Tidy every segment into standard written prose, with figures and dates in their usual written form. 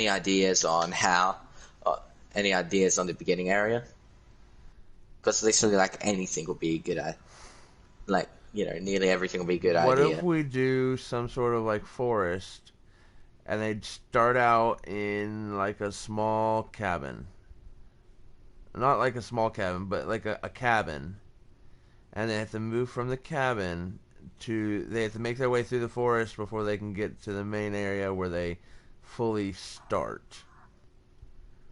Any ideas on how? Any ideas on the beginning area? Because literally, like anything would be a good. Like nearly everything would be a good What if idea. we do some sort of like forest, and they'd start out in like a small cabin, not like a small cabin, but like a cabin, and they have to move from the cabin to they have to make their way through the forest before they can get to the main area where they fully start.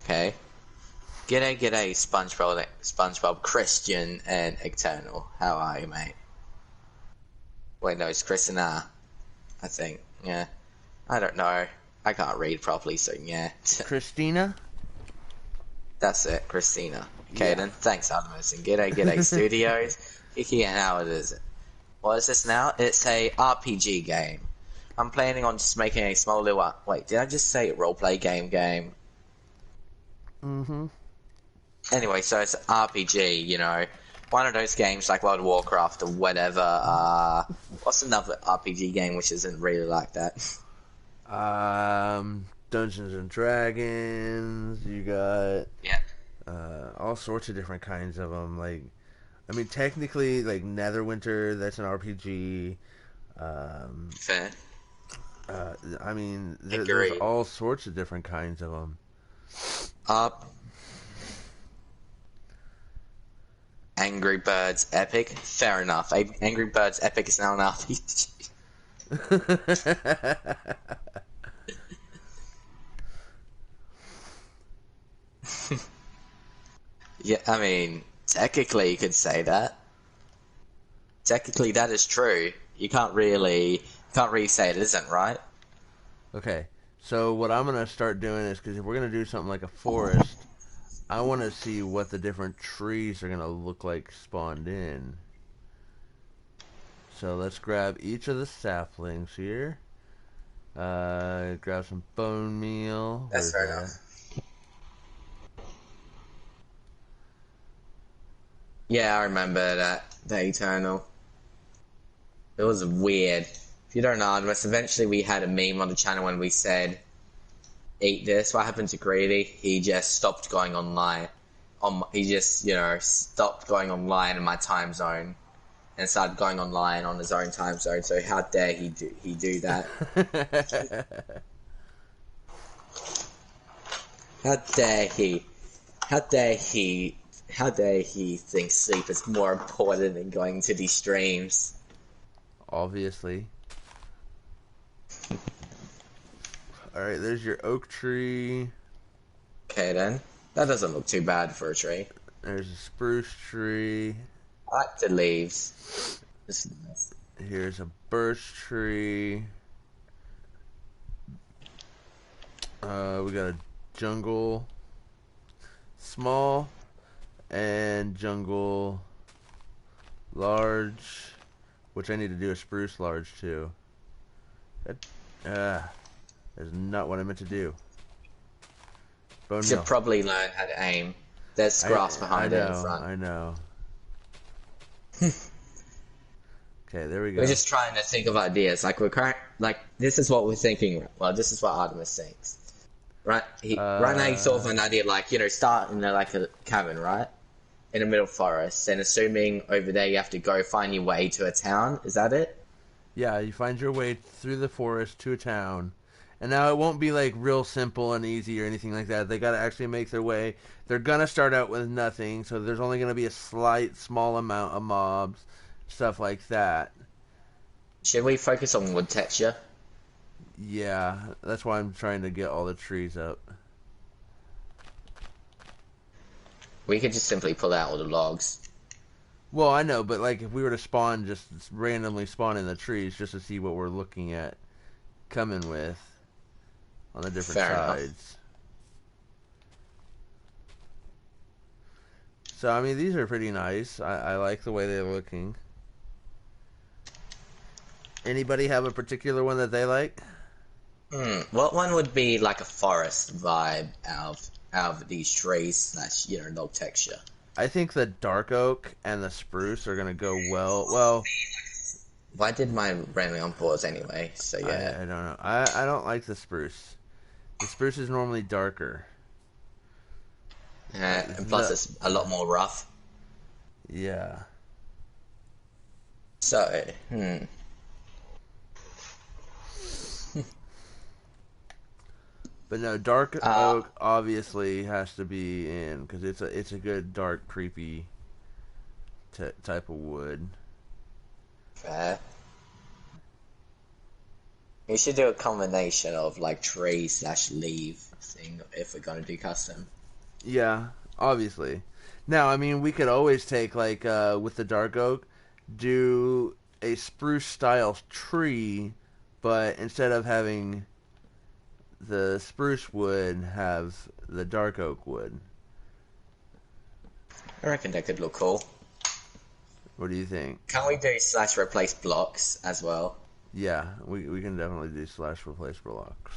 Okay. G'day, SpongeBob, Christian, and Eternal. How are you, mate? Wait, no, it's Chris and R, I think. Yeah. I don't know. I can't read properly, so yeah. Christina? That's it, Christina. Okay Yeah. then, thanks Artemis, and g'day studios. Kiki, and how it is. What is this now? It's a RPG game. I'm planning on just making a small little... Wait, did I just say roleplay game? Mm-hmm. Anyway, so it's an RPG, one of those games like World of Warcraft or whatever. What's another RPG game which isn't really like that? Dungeons and Dragons. You got Yeah. all sorts of different kinds of them. Like, I mean, technically, like Netherwinter, that's an RPG. Um, Fair. I mean, there's Agree. all sorts of different kinds of them. Uh, Angry Birds Epic. Fair enough. Angry Birds Epic is now an RPG. Yeah, I mean, technically you could say that. Technically that is true. You can't really say it isn't, right? Okay, so what I'm gonna start doing is because if we're gonna do something like a forest, I want to see what the different trees are gonna look like spawned in. So let's grab each of the saplings here. Grab some bone meal. That's Where's fair that? enough. Yeah, I remember that. The Eternal. It was weird. If you don't know, Artemis, eventually we had a meme on the channel when we said, eat this. What happened to Greedy? He just stopped going online. He just, stopped going online in my time zone and started going online on his own time zone. So how dare he do that? How dare he? How dare he? How dare he think sleep is more important than going to these streams? Obviously. Alright, there's your oak tree. Okay then. That doesn't look too bad for a tree. There's a spruce tree. I like the leaves. This is nice. Here's a birch tree. We got a jungle. Small. And jungle large. Which I need to do a spruce large too. That is not what I meant to do. You Bone should meal. probably learn how to aim. There's grass I behind it in know, front. I know. Okay, there we We're go. just trying to think of ideas. This is what we're thinking. Well, this is what Artemis thinks. Right now, he's sort of Uh, an idea start in like a cabin, right? In the middle forest, and assuming over there you have to go find your way to a town. Is that it? yeah, you find your way through the forest to a town. And now it won't be like real simple and easy or anything like that. They got to actually make their way. They're going to start out with nothing, so there's only going to be a small amount of mobs, stuff like that. Should we focus on wood texture? Yeah, that's why I'm trying to get all the trees up. We could just simply pull out all the logs. Well, I know, but like if we were to spawn, just randomly spawn in the trees just to see what we're looking at coming with on the different Fair enough. sides. So, I mean, these are pretty nice. I like the way they're looking. Anybody have a particular one that they like? What one would be like a forest vibe out of these trees slash log texture? I think the dark oak and the spruce are gonna go well. Well, Why did mine randomly on pause anyway? So I yeah. don't know. I don't like the spruce. The spruce is normally darker. And plus it's a lot more rough. Yeah. So, But no, dark oak obviously has to be in because it's a good dark creepy type of wood. fair. We should do a combination of like tree / leaf thing if we're gonna do custom. Yeah, obviously. Now, I mean, we could always take like with the dark oak, do a spruce style tree, but instead of having the spruce wood, have the dark oak wood. I reckon that could look cool. What do you think? Can we do / replace blocks as well? Yeah, we can definitely do / replace blocks.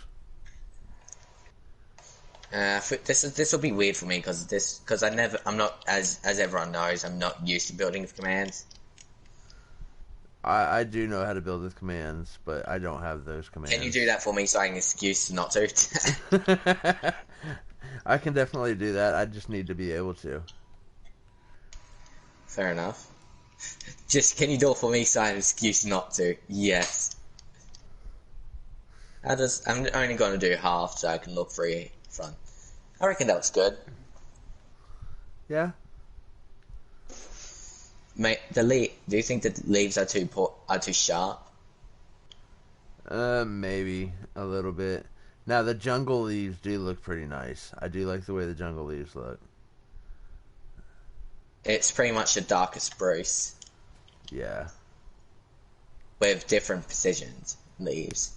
This will be weird for me because I'm not as everyone knows, I'm not used to building with commands. I do know how to build with commands, but I don't have those commands. Can you do that for me so I can excuse not to? I can definitely do that. I just need to be able to. Fair enough. Just can you do it for me so I have an excuse not to? Yes. I'm only going to do half so I can look free front. I reckon that looks good. Yeah. Mate, do you think the leaves are too sharp? Maybe a little bit. Now the jungle leaves do look pretty nice. I do like the way the jungle leaves look. It's pretty much a darker spruce. Yeah. With different precisions leaves.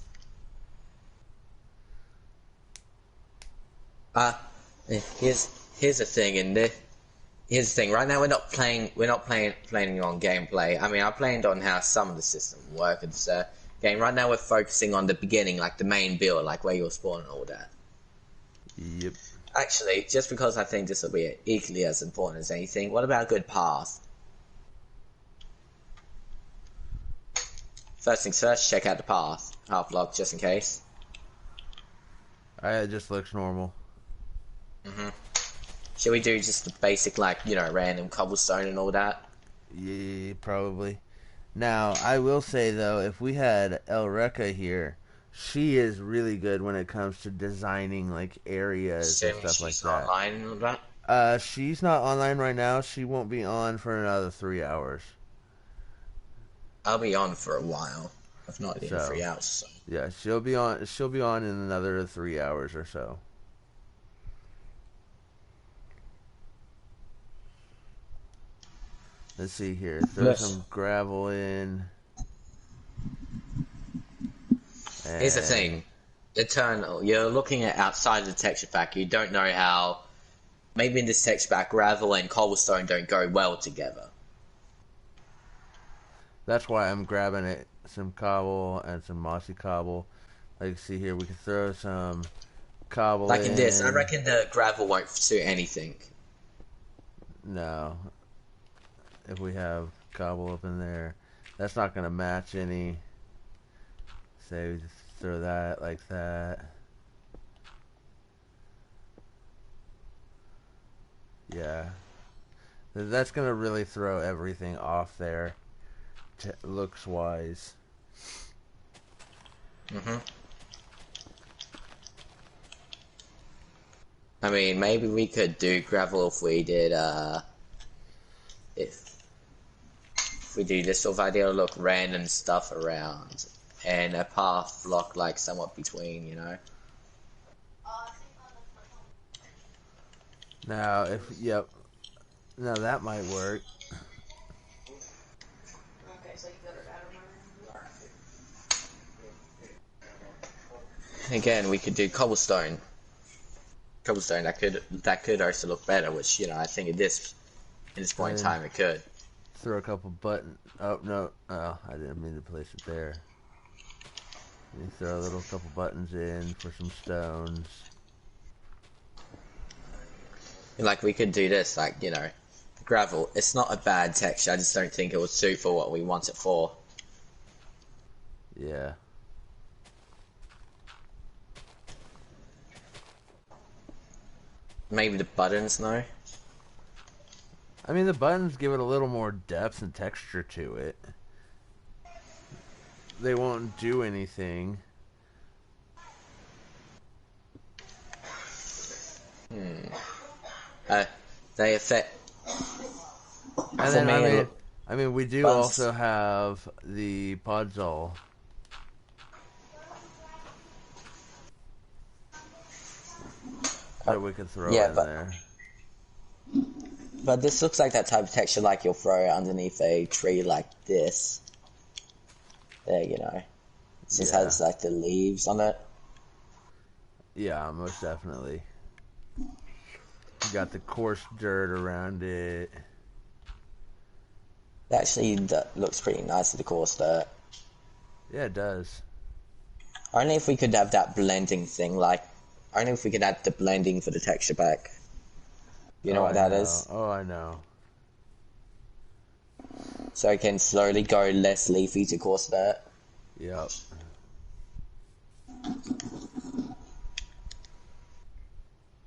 Here's the thing in this. Here's the thing. Right now, we're not planning on gameplay. I mean, I planned on how some of the system work in this game. Right now, we're focusing on the beginning, like the main build, like where you'll spawn and all that. Yep. Actually, just because I think this will be equally as important as anything, what about a good path? First things first, check out the path. Half block, just in case. It just looks normal. Should we do just the basic, like, random cobblestone and all that? Yeah, probably. Now, I will say, though, if we had Elreka here, she is really good when it comes to designing, like, areas and stuff like that. Online and all that? She's not online right now. She won't be on for another 3 hours. I'll be on for a while. If not even 3 hours. So. Yeah, she'll be on. She'll be on in another 3 hours or so. Let's see here. Throw some gravel in. Here's the thing. Eternal. You're looking at outside of the texture pack. You don't know how. Maybe in this texture pack, gravel and cobblestone don't go well together. That's why I'm grabbing it. Some cobble and some mossy cobble. Like, see here, we can throw some cobble like in this. I reckon the gravel won't suit anything. No. If we have cobble up in there, that's not going to match any. Say we just throw that like that. Yeah. That's going to really throw everything off there, looks wise. I mean, maybe we could do gravel if we did, if we do this sort of idea, look, random stuff around, and a path block, like, somewhat between, Now, yep. Now that might work. Again, we could do cobblestone. That could also look better, which, I think at this point in time it could. Throw a couple buttons. Oh, no. Oh, I didn't mean to place it there. You throw a couple buttons in for some stones. Like, we could do this, like, gravel. It's not a bad texture, I just don't think it would suit for what we want it for. Yeah. Maybe the buttons, no? I mean, the buttons give it a little more depth and texture to it. They won't do anything. They affect. And For then, me, I mean, we do buttons. also have the podzol that we could throw Yeah, in there. but this looks like that type of texture, like you'll throw it underneath a tree like this. There, you know. It just Yeah. has like the leaves on it. Yeah, most definitely. You got the coarse dirt around it. Actually, that looks pretty nice with the coarse dirt. Yeah, it does. Only if we could have that blending thing, like, only if we could add the blending for the texture pack. You know Oh, what I that know. is? Oh, I know. So it can slowly go less leafy to coarse dirt. Yep.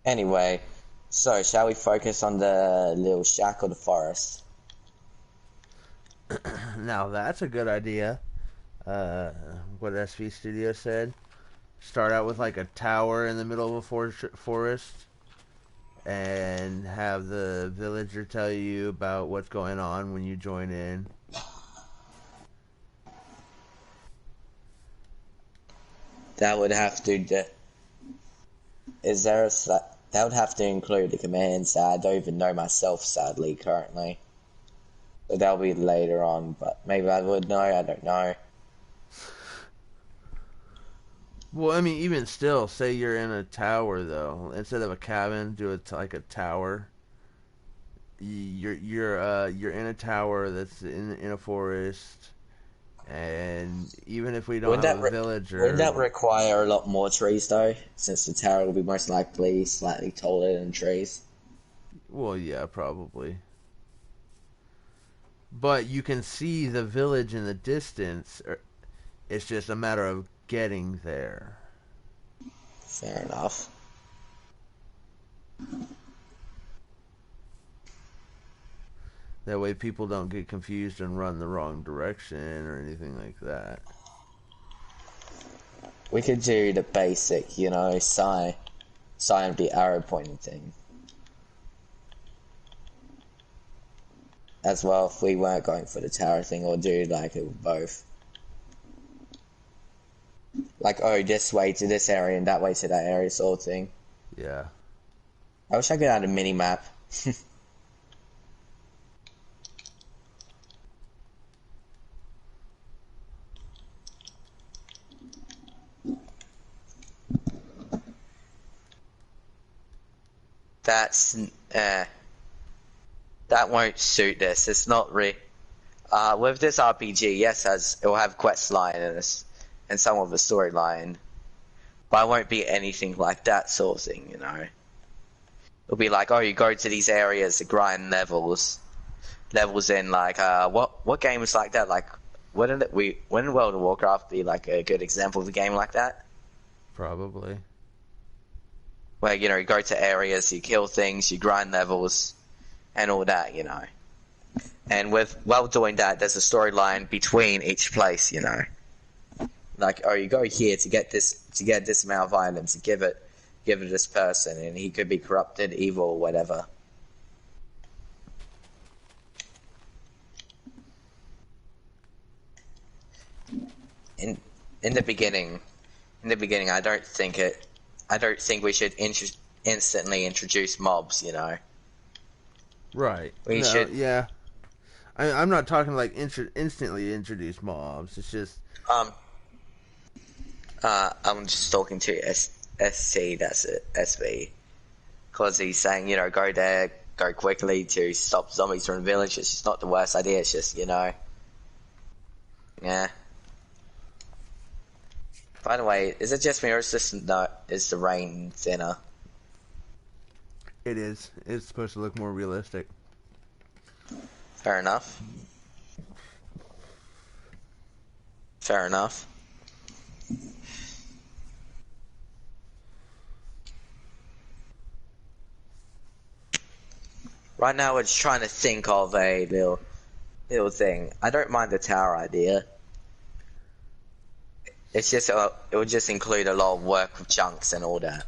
Anyway, so shall we focus on the little shack or the forest? Now, that's a good idea. What SV Studio said. Start out with like a tower in the middle of a forest and have the villager tell you about what's going on when you join in. That would have to. That would have to include the commands that I don't even know myself, sadly, currently. So that'll be later on, but maybe I would know. I don't know. Well, I mean, even still, say you're in a tower though. Instead of a cabin, do it like a tower. You're in a tower that's in a forest, and even if we don't Wouldn't have that a wouldn't villager, that require a lot more trees though? Since the tower will be most likely slightly taller than trees. well, yeah, probably. But you can see the village in the distance. It's just a matter of getting there. Fair enough. That way people don't get confused and run the wrong direction or anything like that. We could do the basic, you know, sign of the arrow pointing thing. As well, if we weren't going for the tower thing, or do like it with both. Like, oh, this way to this area and that way to that area sort of thing. Yeah. I wish I could add a mini map. That's that won't suit this. It's not with this RPG. Yes, as it will have quest line and some of the storyline, but it won't be anything like that sort of thing. You know, it'll be like, oh, you go to these areas to grind levels in like what game is like that? Like, wouldn't World of Warcraft be like a good example of a game like that? Probably. Where, you know, you go to areas, you kill things, you grind levels, and all that, you know. And while doing that, there's a storyline between each place, you know. Like, oh, you go here to get this amount of items, and give it to this person, and he could be corrupted, evil, whatever. In in the beginning, I don't think we should instantly introduce mobs, you know. Right. We No, should yeah. I'm not talking like instantly introduce mobs. It's just um I'm just talking to SC, that's it, SV, because he's saying, you know, go there, go quickly to stop zombies from the village. It's just not the worst idea. It's just, you know, yeah. By the way, is it just me or is is the rain thinner? it is. It's supposed to look more realistic. Fair enough. Fair enough. Right now we're just trying to think of a little thing. I don't mind the tower idea. It's just it would just include a lot of work with chunks and all that.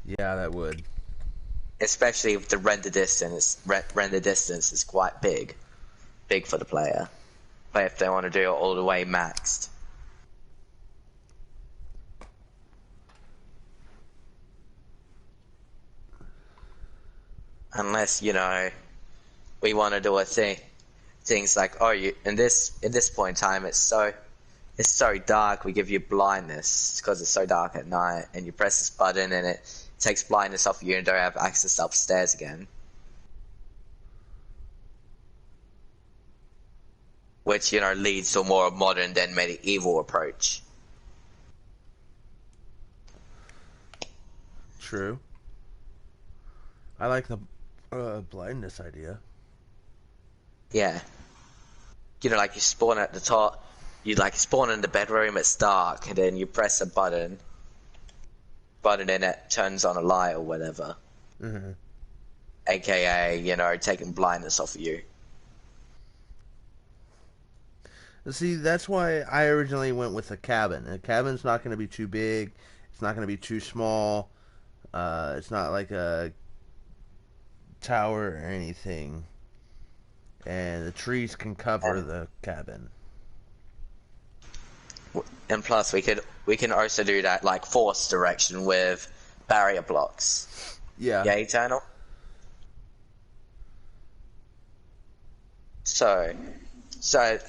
Yeah, that would. Especially if the render distance is quite big for the player. But if they want to do it all the way maxed. Unless, you know, we want to do a things like, oh, in this point in time it's so dark, we give you blindness because it's so dark at night, and you press this button and it takes blindness off you and don't have access upstairs again. Which, you know, leads to a more modern than medieval approach. True. I like the blindness idea. Yeah. You know, like you spawn at the top, you like spawn in the bedroom, it's dark, and then you press a button and it turns on a light or whatever. Mm-hmm. AKA, you know, taking blindness off of you. See, that's why I originally went with a cabin. A cabin's not going to be too big. It's not going to be too small. It's not like a tower or anything. And the trees can cover the cabin. And plus, we can also do that like force direction with barrier blocks. Yeah. Yeah, Eternal. So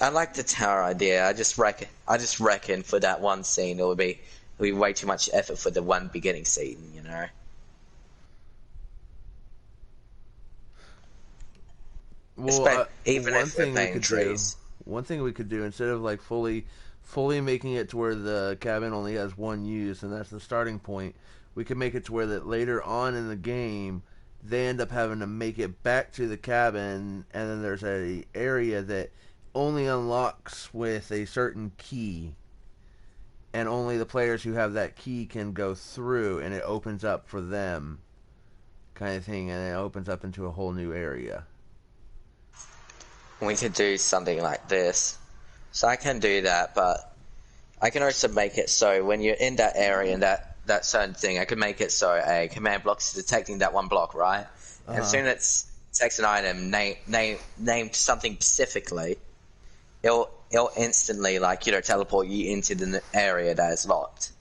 I like the tower idea. I just reckon for that one scene it would be way too much effort for the one beginning scene, you know. Well, even if we're playing trees. One thing we could do instead of like fully making it to where the cabin only has one use and that's the starting point, we could make it to where that later on in the game they end up having to make it back to the cabin, and then there's a area that only unlocks with a certain key, and only the players who have that key can go through, and it opens up for them, kind of thing, and it opens up into a whole new area. We could do something like this. So I can do that, but I can also make it so when you're in that area and that certain thing, I can make it so a command block is detecting that one block, right? And as soon as it detects an item named something specifically, it'll instantly, like, you know, teleport you into the area that is locked.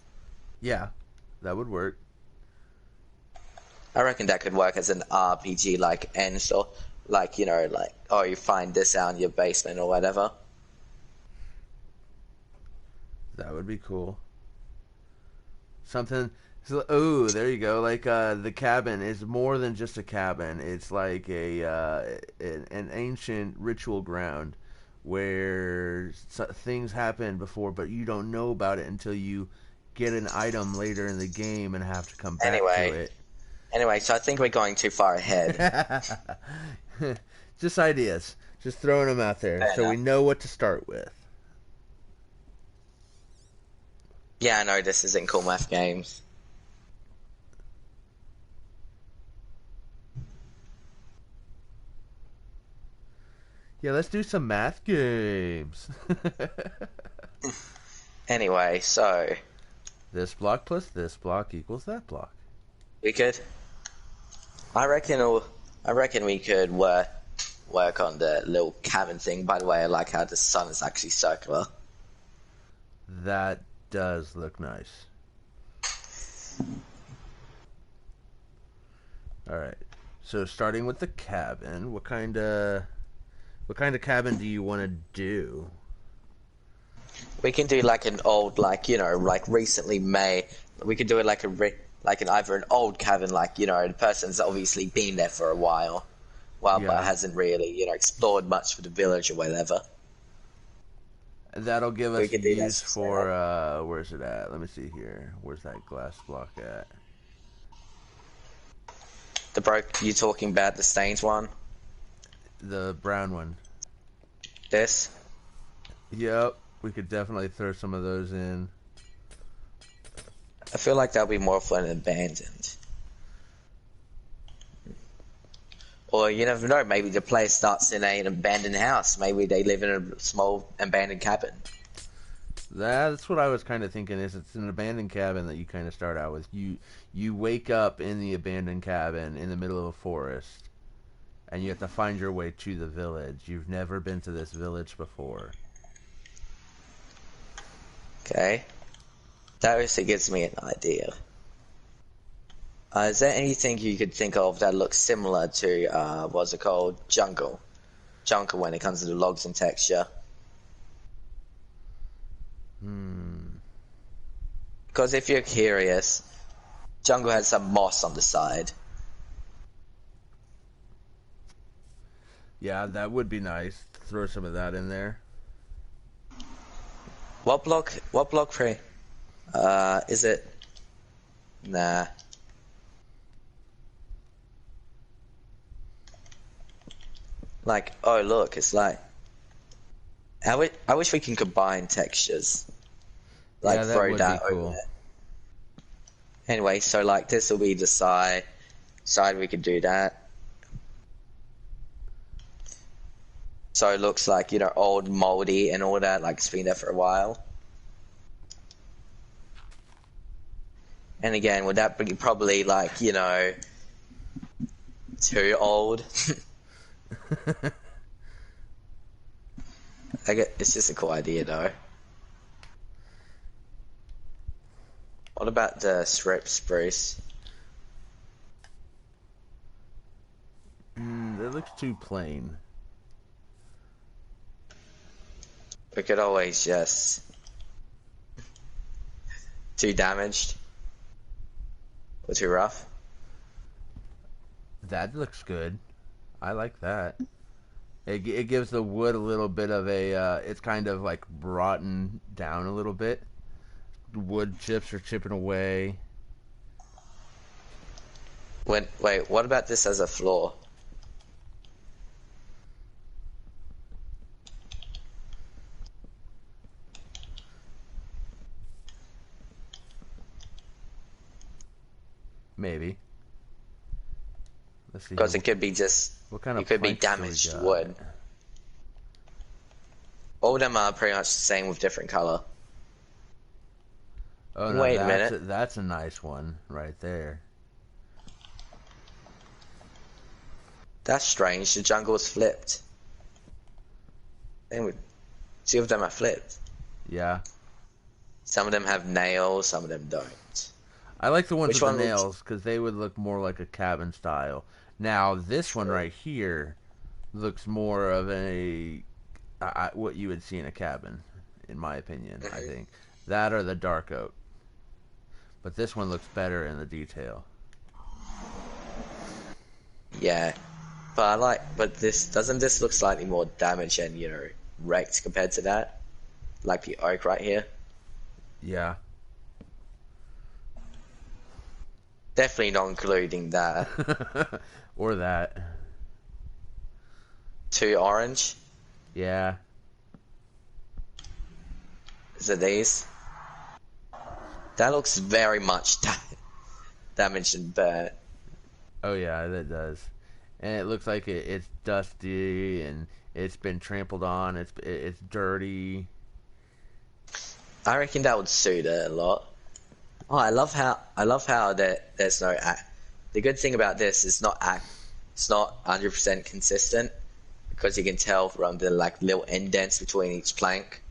Yeah, that would work. I reckon that could work as an RPG, like, end, so, like, you know, like, oh, you find this out in your basement or whatever. That would be cool. Something. Oh, there you go. Like the cabin is more than just a cabin. It's like an ancient ritual ground where things happen before, but you don't know about it until you get an item later in the game and have to come back to it. Anyway, so I think we're going too far ahead. Just ideas. Just throwing them out there so we know what to start with. Yeah, I know this isn't Cool Math Games. Yeah, let's do some math games. Anyway, so this block plus this block equals that block. We could. I reckon we could work on the little cabin thing. By the way, I like how the sun is actually circular. That does look nice. All right. So starting with the cabin, what kind of cabin do you want to do? We can do like an old, like, you know, like recently made. We could do it like either an old cabin, like, you know, the person's obviously been there for a while, but hasn't really, you know, explored much for the village or whatever. That'll give us use for where's it at? Let me see here. Where's that glass block at? You talking about the stains one? The brown one. This? Yep. We could definitely throw some of those in. I feel like that'll be more fun than abandoned. Or you never know, maybe the player starts in an abandoned house. Maybe they live in a small abandoned cabin. That's what I was kind of thinking. Is it's an abandoned cabin that you kind of start out with. You wake up in the abandoned cabin in the middle of a forest, and you have to find your way to the village. You've never been to this village before. Okay. That also gives me an idea. Is there anything you could think of that looks similar to, what's it called? Jungle. Jungle when it comes to the logs and texture. Because if you're curious, Jungle has some moss on the side. Yeah, that would be nice. Throw some of that in there. What block free? Is it? Nah. Like, oh look, it's like... I wish we can combine textures. Like, yeah, that throw would that be cool. over there. Anyway, so like, this will be the side. Side, we could do that. So it looks like, you know, old, moldy and all that, like it's been there for a while. And again, would that be probably like, you know, too old? It's just a cool idea though. What about the strip spruce? That looks too plain. We could always just... Too damaged? Or too rough? That looks good. I like that. It gives the wood a little bit of a, it's kind of like rotten down a little bit. Wood chips are chipping away. Wait, what about this as a floor? Maybe. Let's see. Because it could be just... What kind of it could be planks do we damaged got? wood. All of them are pretty much the same with different color. Oh no, Wait a minute. That's a nice one right there. That's strange. The jungle is flipped. Two of them are flipped. Yeah. Some of them have nails, some of them don't. I like the ones Which with one the looks- nails because they would look more like a cabin style. Now this one right here looks more of a what you would see in a cabin, in my opinion. I think that or the dark oak. But this one looks better in the detail. Yeah. But doesn't this look slightly more damaged and, you know, wrecked compared to that? Like the oak right here? Yeah. Definitely not including that. Or that. Too orange? Yeah. Is it these? That looks very much damaged and burnt. Oh yeah, that does. And it looks like it's dusty and it's been trampled on. It's dirty. I reckon that would suit it a lot. Oh, I love how there's no the good thing about this is it's not 100% consistent because you can tell from the like little indents between each plank.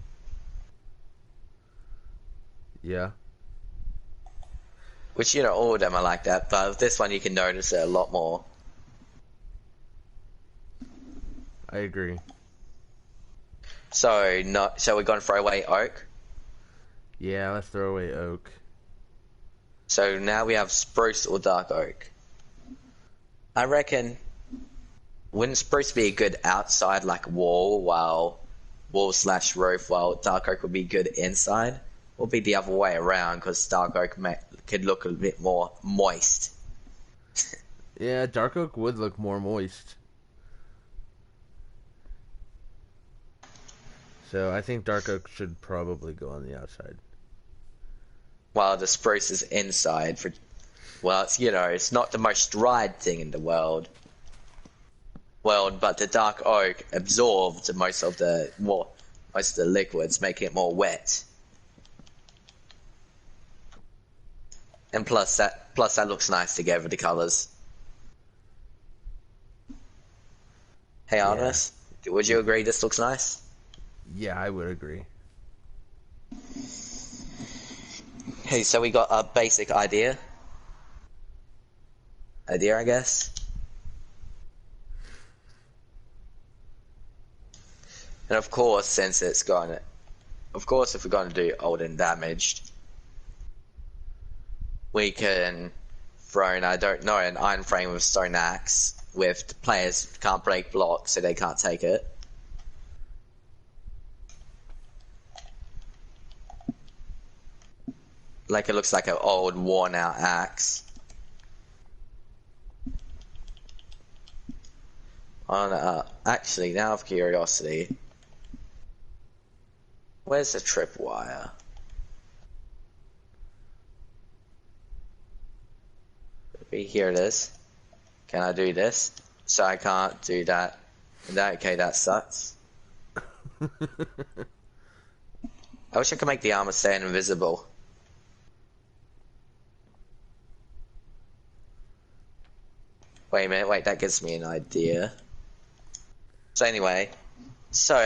Yeah. Which, you know, all of them are like that, but with this one you can notice it a lot more. I agree. So we're gonna throw away oak. Yeah, let's throw away oak. So now we have spruce or dark oak. I reckon, wouldn't spruce be a good outside like wall / roof, while dark oak would be good inside? Or be the other way around because dark oak could look a bit more moist. Yeah, dark oak would look more moist. So I think dark oak should probably go on the outside. While the spruce is inside well, it's, you know, it's not the most dried thing in the world. world, but the dark oak absorbed most of the liquids, making it more wet. And plus that looks nice together, the colors. Hey, Artemis, would you agree this looks nice? Yeah, I would agree. Hey, so we got a basic idea. I guess. And of course, since it's gone, of course, if we're going to do old and damaged, we can throw in, I don't know, an iron frame with stone axe with the players can't break blocks, so they can't take it. Like it looks like an old, worn-out axe. Actually, now of curiosity, where's the tripwire? Here it is. Can I do this? So I can't do that. Okay, that sucks. I wish I could make the armor stay invisible. Wait a minute, wait, that gives me an idea. So anyway, so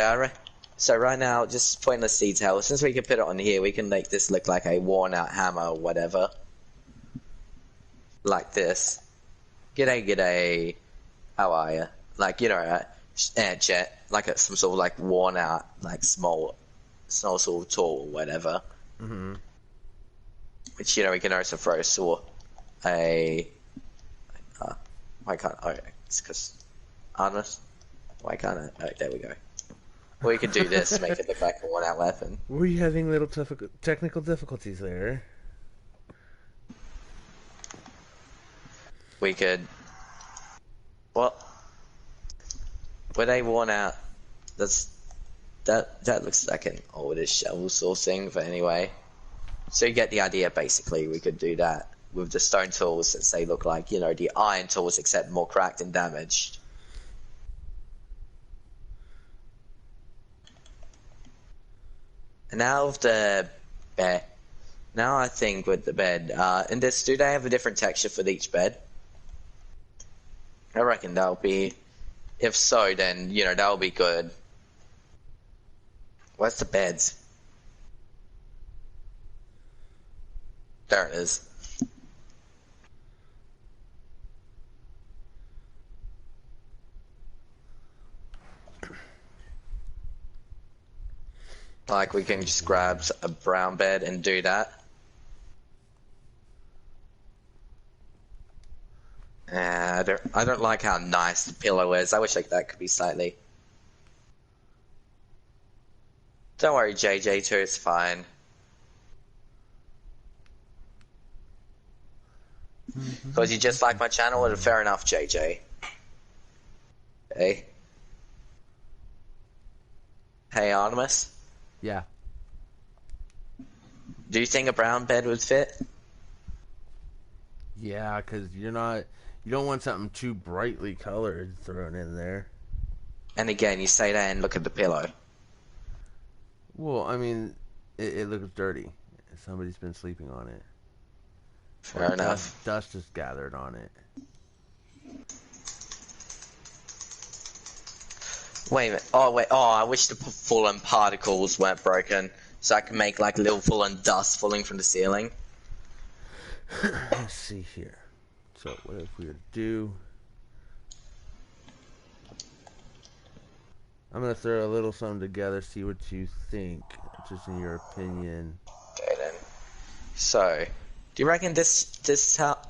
right now, just pointless detail. Since we can put it on here, we can make this look like a worn-out hammer or whatever. Like this. G'day, how are ya? Like, you know, jet, like some sort of like worn-out, like small sort of tool or whatever. Mm-hmm. Which, you know, we can also throw why can't, oh, it's because, honest, why can't I, oh, there we go. Or we could do this to make it look like a worn-out weapon. Were you having little technical difficulties there? We could, well, were they worn out? That looks like an oldish shovel sort of thing, but anyway. So you get the idea, basically. We could do that with the stone tools, since they look like, you know, the iron tools, except more cracked and damaged. And now with the bed, now I think with the bed, in this, do they have a different texture for each bed? I reckon that'll be, if so, then, you know, that'll be good. Where's the beds? There it is. Like, we can just grab a brown bed and do that. I don't like how nice the pillow is. I wish like that could be slightly. Don't worry, JJ, too, it's fine. Because you just like my channel, well, fair enough, JJ. Hey. Hey, Artemis. Yeah. Do you think a brown bed would fit? Yeah, because you don't want something too brightly colored thrown in there. And again, you say that and look at the pillow. Well, I mean, it looks dirty. Somebody's been sleeping on it. Fair enough. Dust is gathered on it. Wait a minute. Oh, wait. Oh, I wish the fallen particles weren't broken, so I can make like little fallen dust falling from the ceiling. Let's see here. So, what if we were to do... I'm going to throw a little something together, see what you think, just in your opinion. Okay, then. So, do you reckon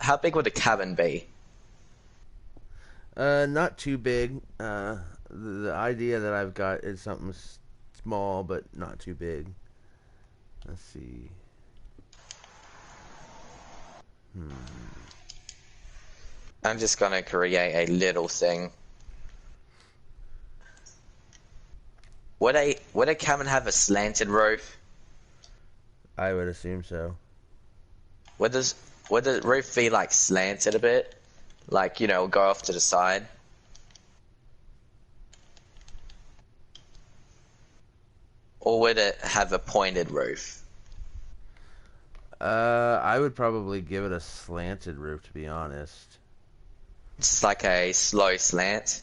how big would the cabin be? Not too big. The idea that I've got is something small, but not too big. Let's see. I'm just gonna create a little thing. Would a cabin have a slanted roof? I would assume so. Would the roof be like slanted a bit? Like, you know, go off to the side? Or would it have a pointed roof? I would probably give it a slanted roof, to be honest. Just like a slow slant?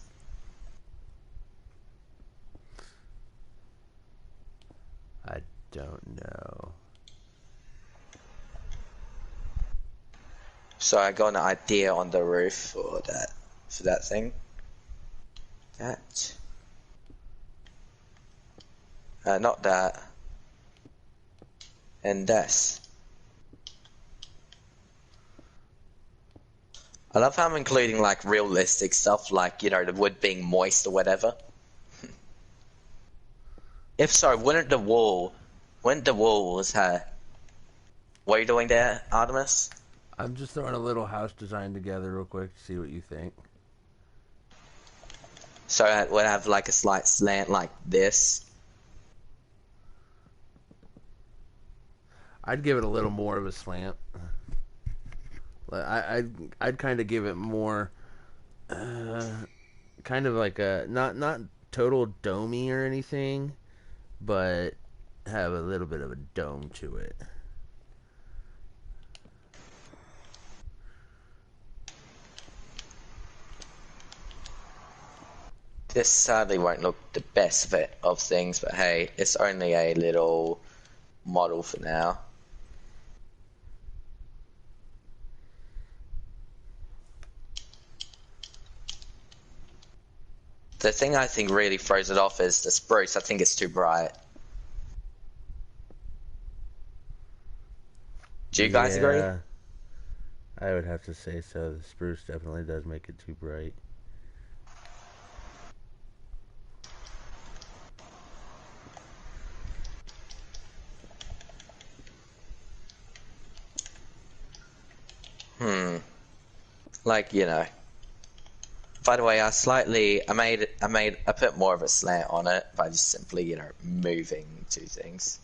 I don't know. So I got an idea on the roof for that thing. That. Not that. And this. I love how I'm including like realistic stuff, like, you know, the wood being moist or whatever. If so, wouldn't the walls have... What are you doing there, Artemis? I'm just throwing a little house design together real quick to see what you think. So it would have like a slight slant like this. I'd give it a little more of a slant. I'd kind of give it more, kind of like a not total domey or anything, but have a little bit of a dome to it. This sadly won't look the best of things, but hey, it's only a little model for now. The thing I think really throws it off is the spruce. I think it's too bright. Do you guys agree? I would have to say so. The spruce definitely does make it too bright. Like, you know. By the way, I put more of a slant on it by just simply, you know, moving two things.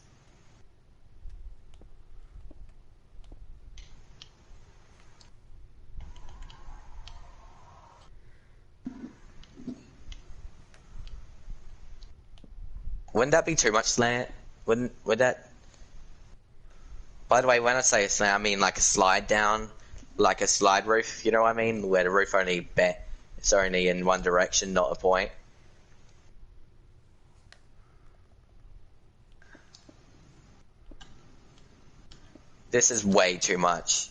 Wouldn't that be too much slant? Would that? By the way, when I say a slant, I mean like a slide down, like a slide roof. You know what I mean? Where the roof it's only in one direction, not a point. This is way too much.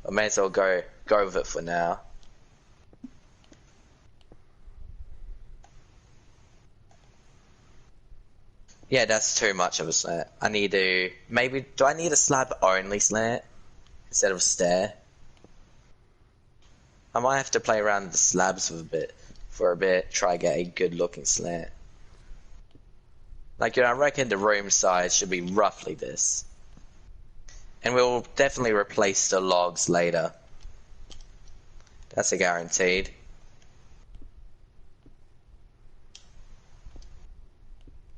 I may as well go with it for now. Yeah, that's too much of a slant. I need to... Maybe... Do I need a slab-only slant instead of a stair? I might have to play around with the slabs for a bit, try get a good-looking slant. Like, you know, I reckon the room size should be roughly this. And we'll definitely replace the logs later. That's a guaranteed.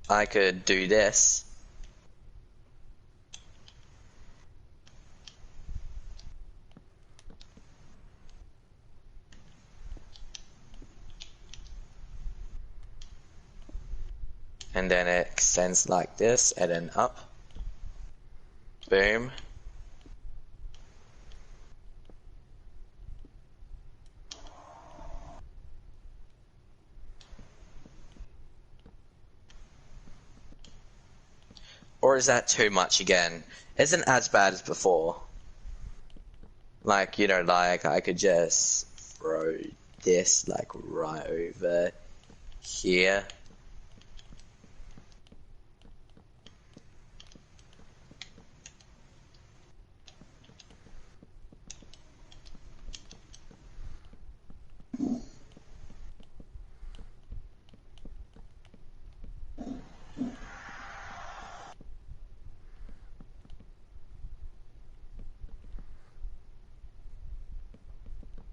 I could do this. And then it extends like this, and then up. Boom. Or is that too much again? Isn't as bad as before. Like, you know, like I could just throw this like right over here.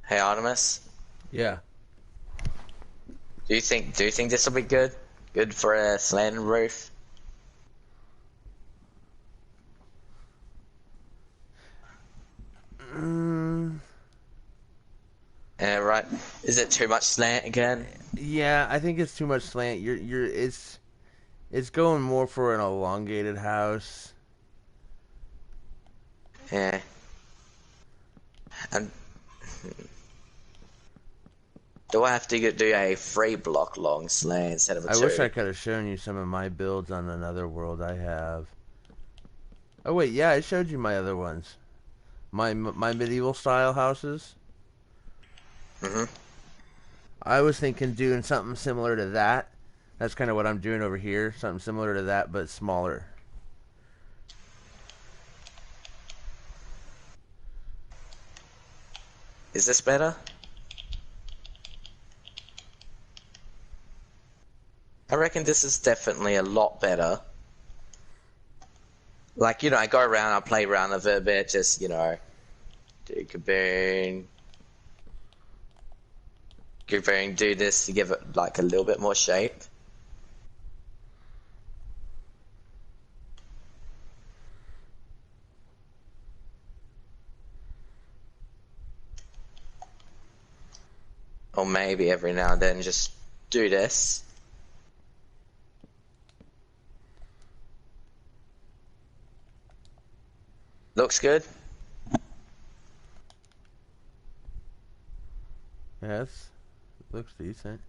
Hey Artemis, Yeah. do you think this will be good? Good for a slanted roof? Right. Is it too much slant again? Yeah, I think it's too much slant. It's going more for an elongated house. Yeah. And do I have to do a 3 block long sleigh instead of a I wish 2? I could have shown you some of my builds on another world I have. Oh wait, yeah, I showed you my other ones. My medieval style houses. Mm-hmm. I was thinking doing something similar to that. That's kind of what I'm doing over here. Something similar to that, but smaller. Is this better? I reckon this is definitely a lot better. Like, I go around, I play around with it a bit, just, do kaboom. Kaboom, do this to give it, like, a little bit more shape. Or maybe every now and then just do this. Looks good. Yes, looks decent.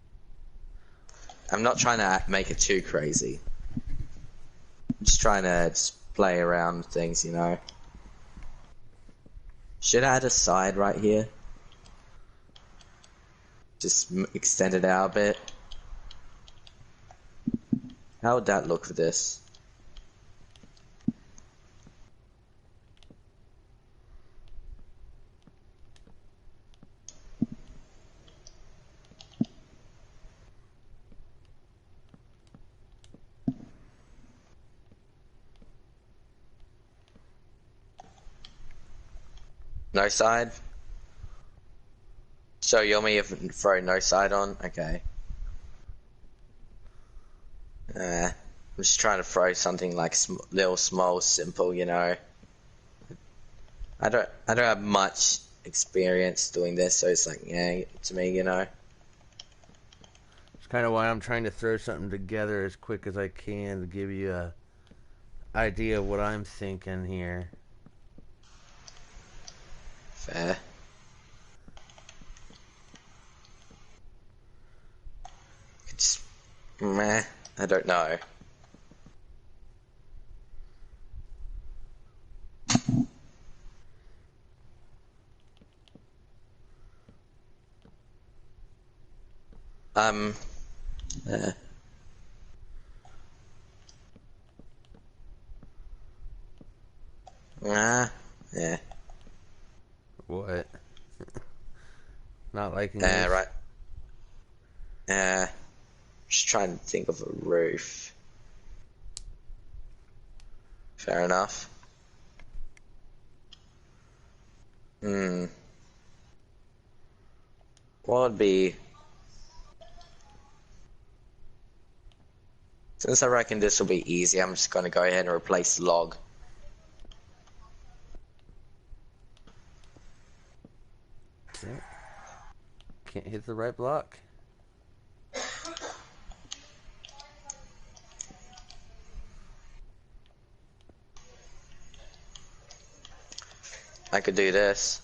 I'm not trying to make it too crazy. I'm just trying to just play around with things, Should I add a side right here? Just extend it out a bit. How would that look for this? No side? So you want me to throw no side on? Okay. I'm just trying to throw something like little, small, simple, I don't have much experience doing this, so it's like, yeah, to me, It's kind of why I'm trying to throw something together as quick as I can to give you a idea of what I'm thinking here. Fair. It's, meh, I don't know. Um, uh, yeah, What? Not liking this? right. Just trying to think of a roof. Fair enough. Hmm. What would be... Since I reckon this will be easy, I'm just going to go ahead and replace log. Yeah. Can't hit the right block. I could do this.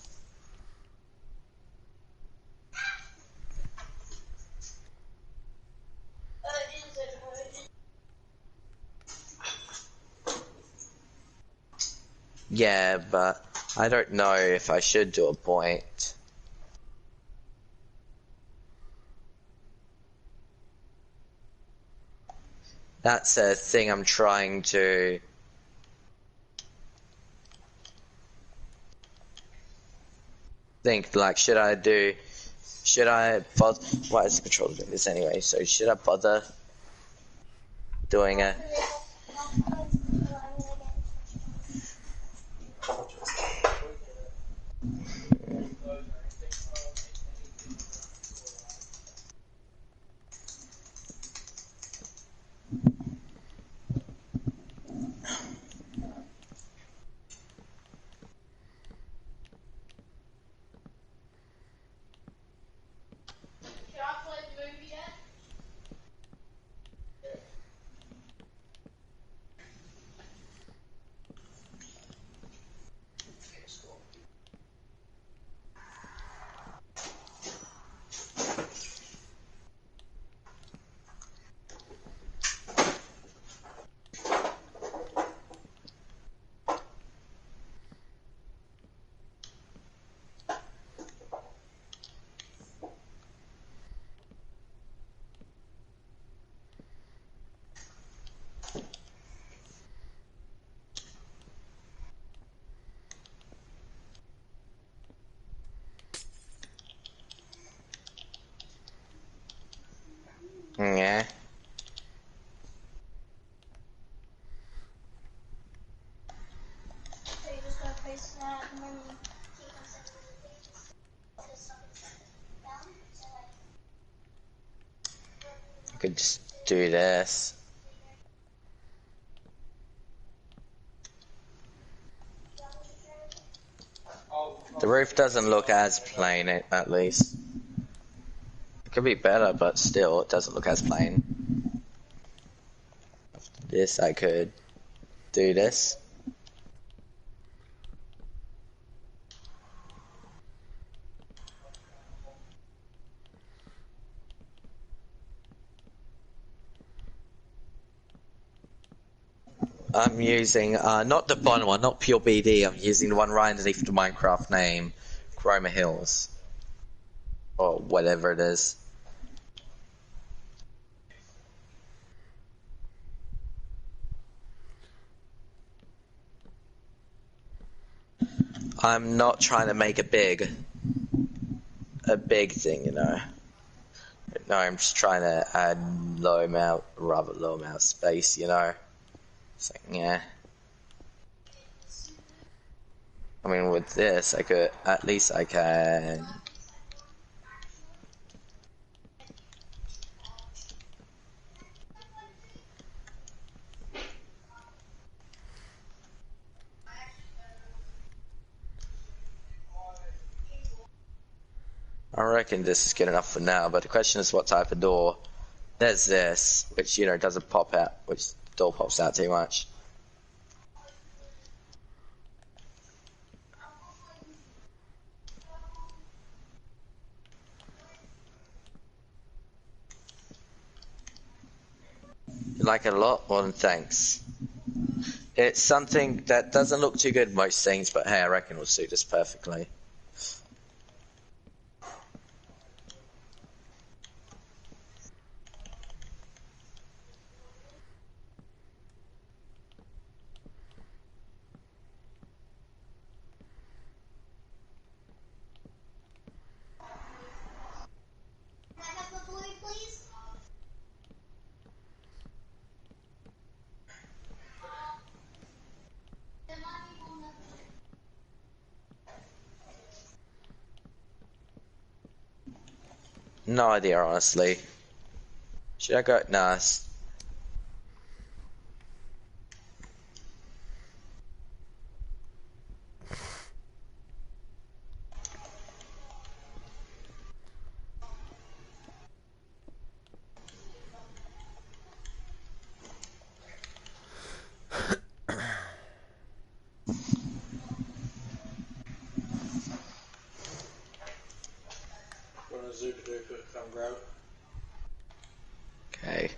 Yeah, but I don't know if I should do a point. That's a thing I'm trying to... think, like, should I, bother, why is the controller doing this anyway? So should I bother doing it? Could just do this. The roof doesn't look as plain, at least. It could be better, but still, it doesn't look as plain. This, I could do this. I'm using, not the bottom one, not Pure BD, I'm using the one right underneath the Minecraft name, Chroma Hills. Or whatever it is. I'm not trying to make a big thing, you know. No, I'm just trying to add rather low amount of space, you know. So, yeah. I mean, with this, at least I can. I reckon this is good enough for now, but the question is what type of door. There's this, which, you know, doesn't pop out, which door pops out too much. You like it a lot? More than thanks. It's something that doesn't look too good in most things, but hey, I reckon it will suit us perfectly. No idea, honestly. Should I go? Nah. Okay.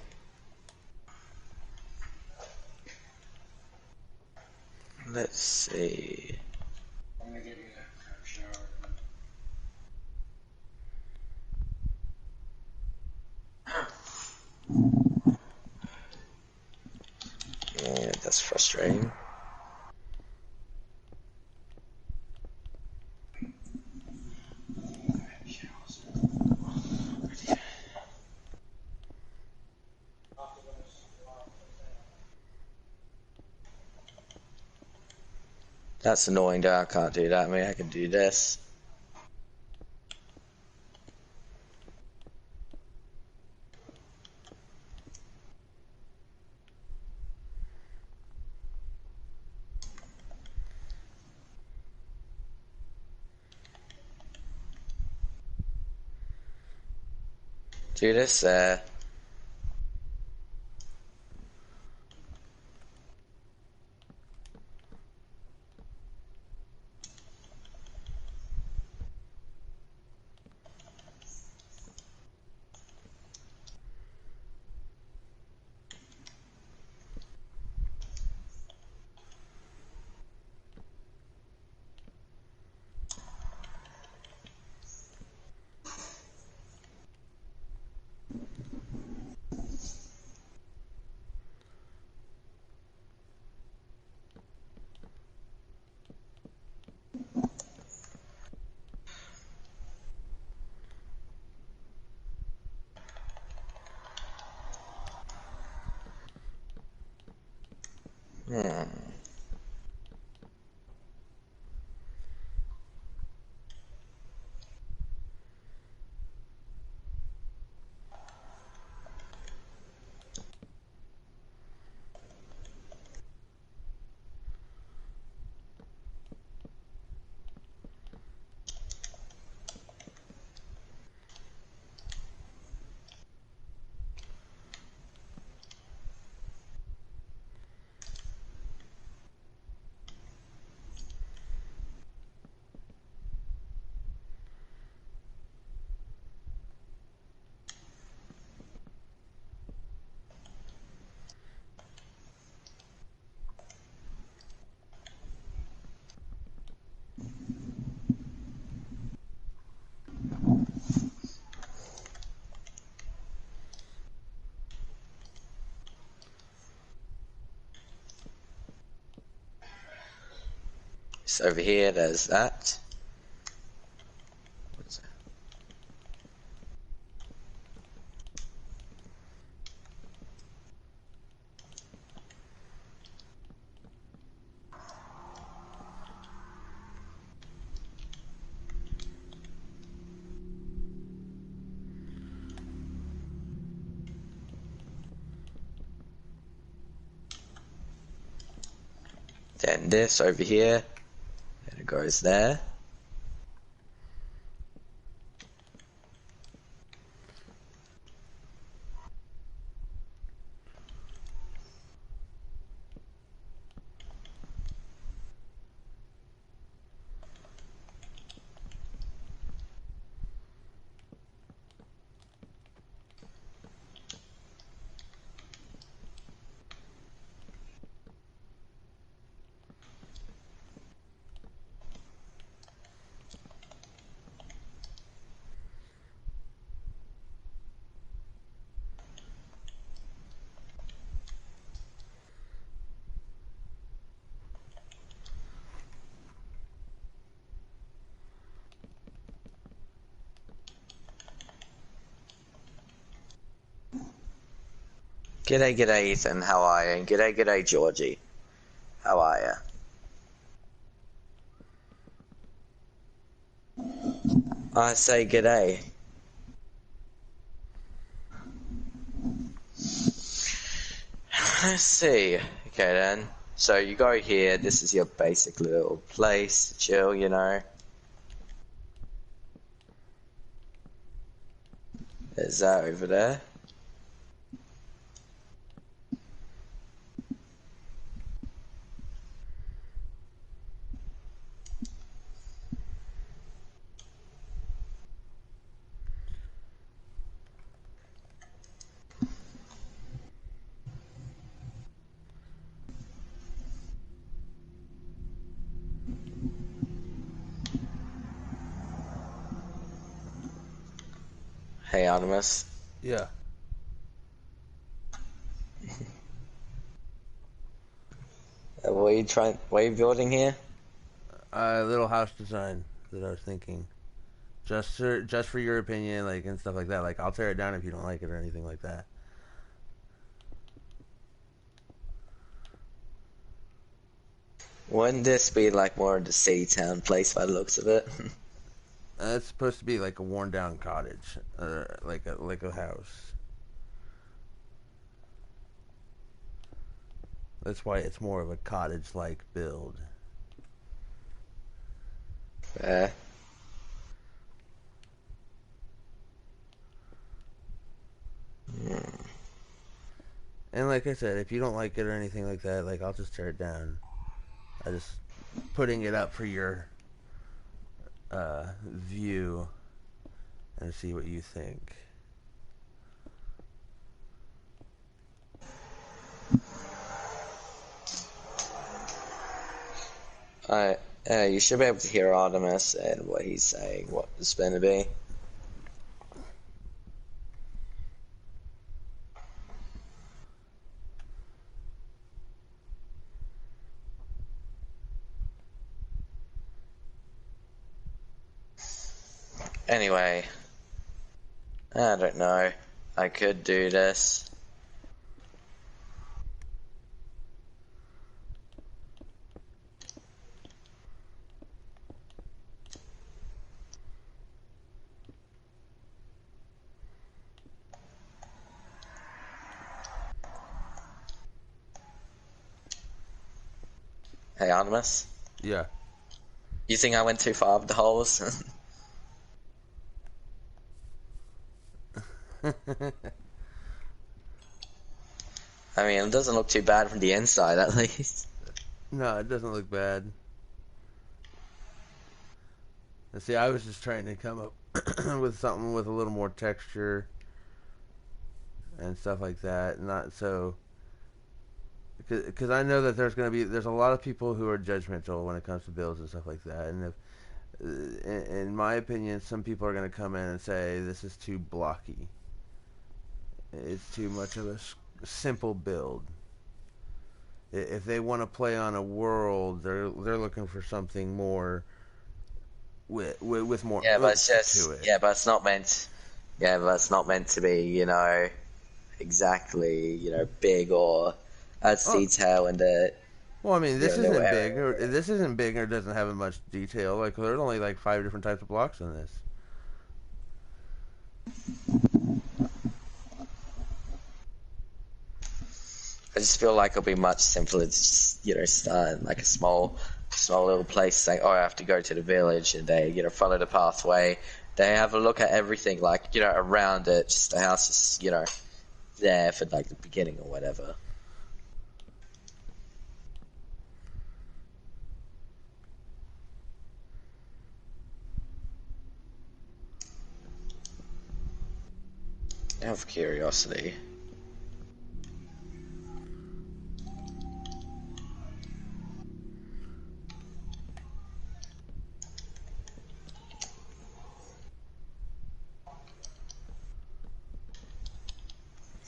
Let's see. I'm gonna give you a shower. Yeah, that's frustrating. That's annoying that I can't do that. I mean, I can do this. Do this there. Hmm. So over here, there's that. What's that? Then this over here, and it goes there. G'day, g'day, Ethan. How are you? And g'day, g'day, Georgie. How are you? I say g'day. Let's see. Okay then. So you go here. This is your basic little place. Chill, you know. There's that over there. Hey, Artemis. Yeah. What are you building here? A little house design that I was thinking. Just for your opinion, like, and stuff like that. Like, I'll tear it down if you don't like it or anything like that. Wouldn't this be like more of the city town place by the looks of it? It's supposed to be like a worn down cottage, like a house. That's why it's more of a cottage-like build. Yeah. And like I said, if you don't like it or anything like that, like, I'll just tear it down. I just putting it up for your view and see what you think. You should be able to hear Artemis and what he's saying, what it's going to be. Anyway, I don't know. I could do this. Hey, Artemis. Yeah. You think I went too far with the holes? I mean, it doesn't look too bad from the inside, at least. No, it doesn't look bad. See, I was just trying to come up with something with a little more texture and stuff like that. Not so... Because I know that there's a lot of people who are judgmental when it comes to builds and stuff like that. And if, in my opinion, some people are going to come in and say, this is too blocky. It's too much of a simple build. If they want to play on a world, they're looking for something more with more Yeah, but oomph it's to just it. yeah, but it's not meant. Yeah, but it's not meant to be. Exactly. Big or adds Oh, detail in the well, I mean, this little isn't big, area. or this isn't big, or doesn't have much detail. Like there's only like 5 different types of blocks in this. I just feel like it'll be much simpler to just, start in like a small little place saying, oh, I have to go to the village, and they, follow the pathway. They have a look at everything, like, around it, just the house is, there for like the beginning or whatever. Out of curiosity.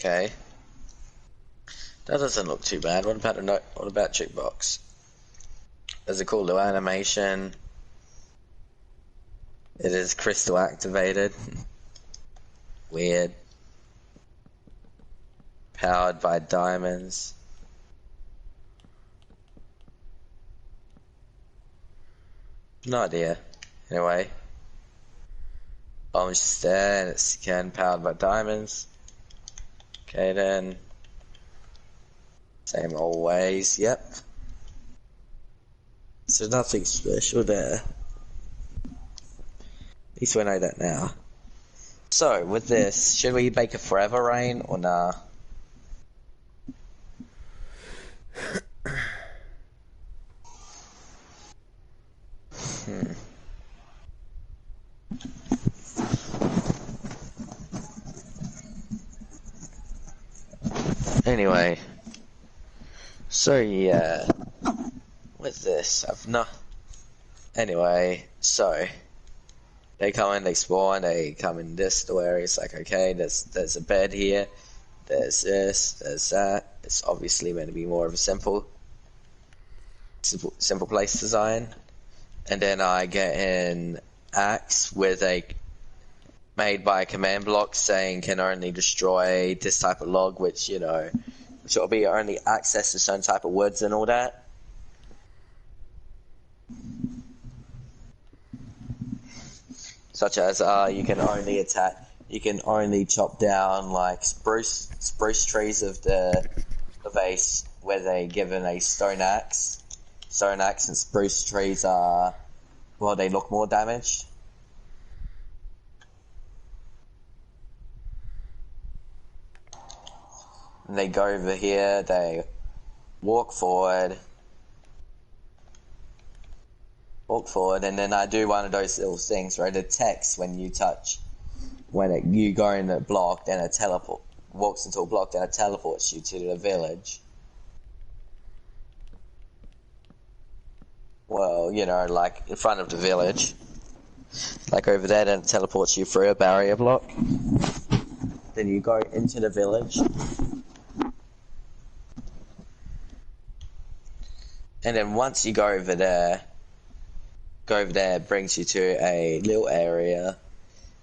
Okay. That doesn't look too bad. What about what about jukebox? There's a cool little animation. It is crystal activated. Weird. Powered by diamonds. No idea. Anyway. Bomb's just there, and it's again powered by diamonds. Okay then. Same always, yep. So nothing special there. At least we know that now. So, with this, should we make a forever rain or nah? Hmm. Anyway. So yeah. With this, I've not... Anyway, so... They come in, they spawn, they come in this door area, it's like, okay, there's a bed here, there's this, there's that. It's obviously meant to be more of a simple place design. And then I get an axe with made by a command block saying can only destroy this type of log, which will be only access to certain type of woods and all that. Such as you can only chop down like spruce trees of the base where they given a stone axe. Stone axe and spruce trees are, well, they look more damaged. And they go over here, they walk forward, and then I do one of those little things where it detects when you touch, you go in a block, then it walks into a block, then it teleports you to the village. Well, like in front of the village. Like over there, then it teleports you through a barrier block. Then you go into the village. And then once you go over there, it brings you to a little area.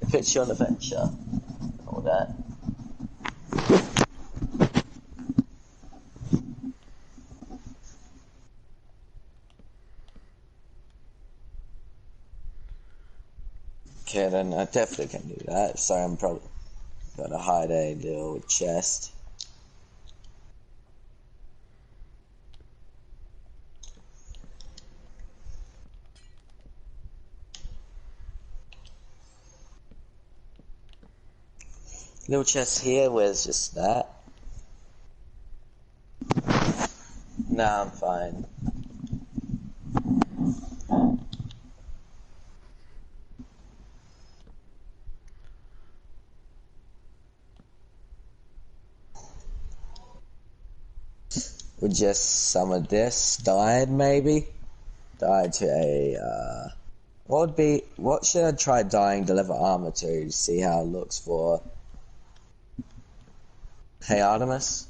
It puts you on adventure. All that. Okay, then I definitely can do that. So I'm probably gonna hide a little chest. Little chest here, where's just that? Nah, I'm fine. With just some of this died, maybe? Died to a, what should I try dying to level armor to see how it looks for? Hey, Artemis?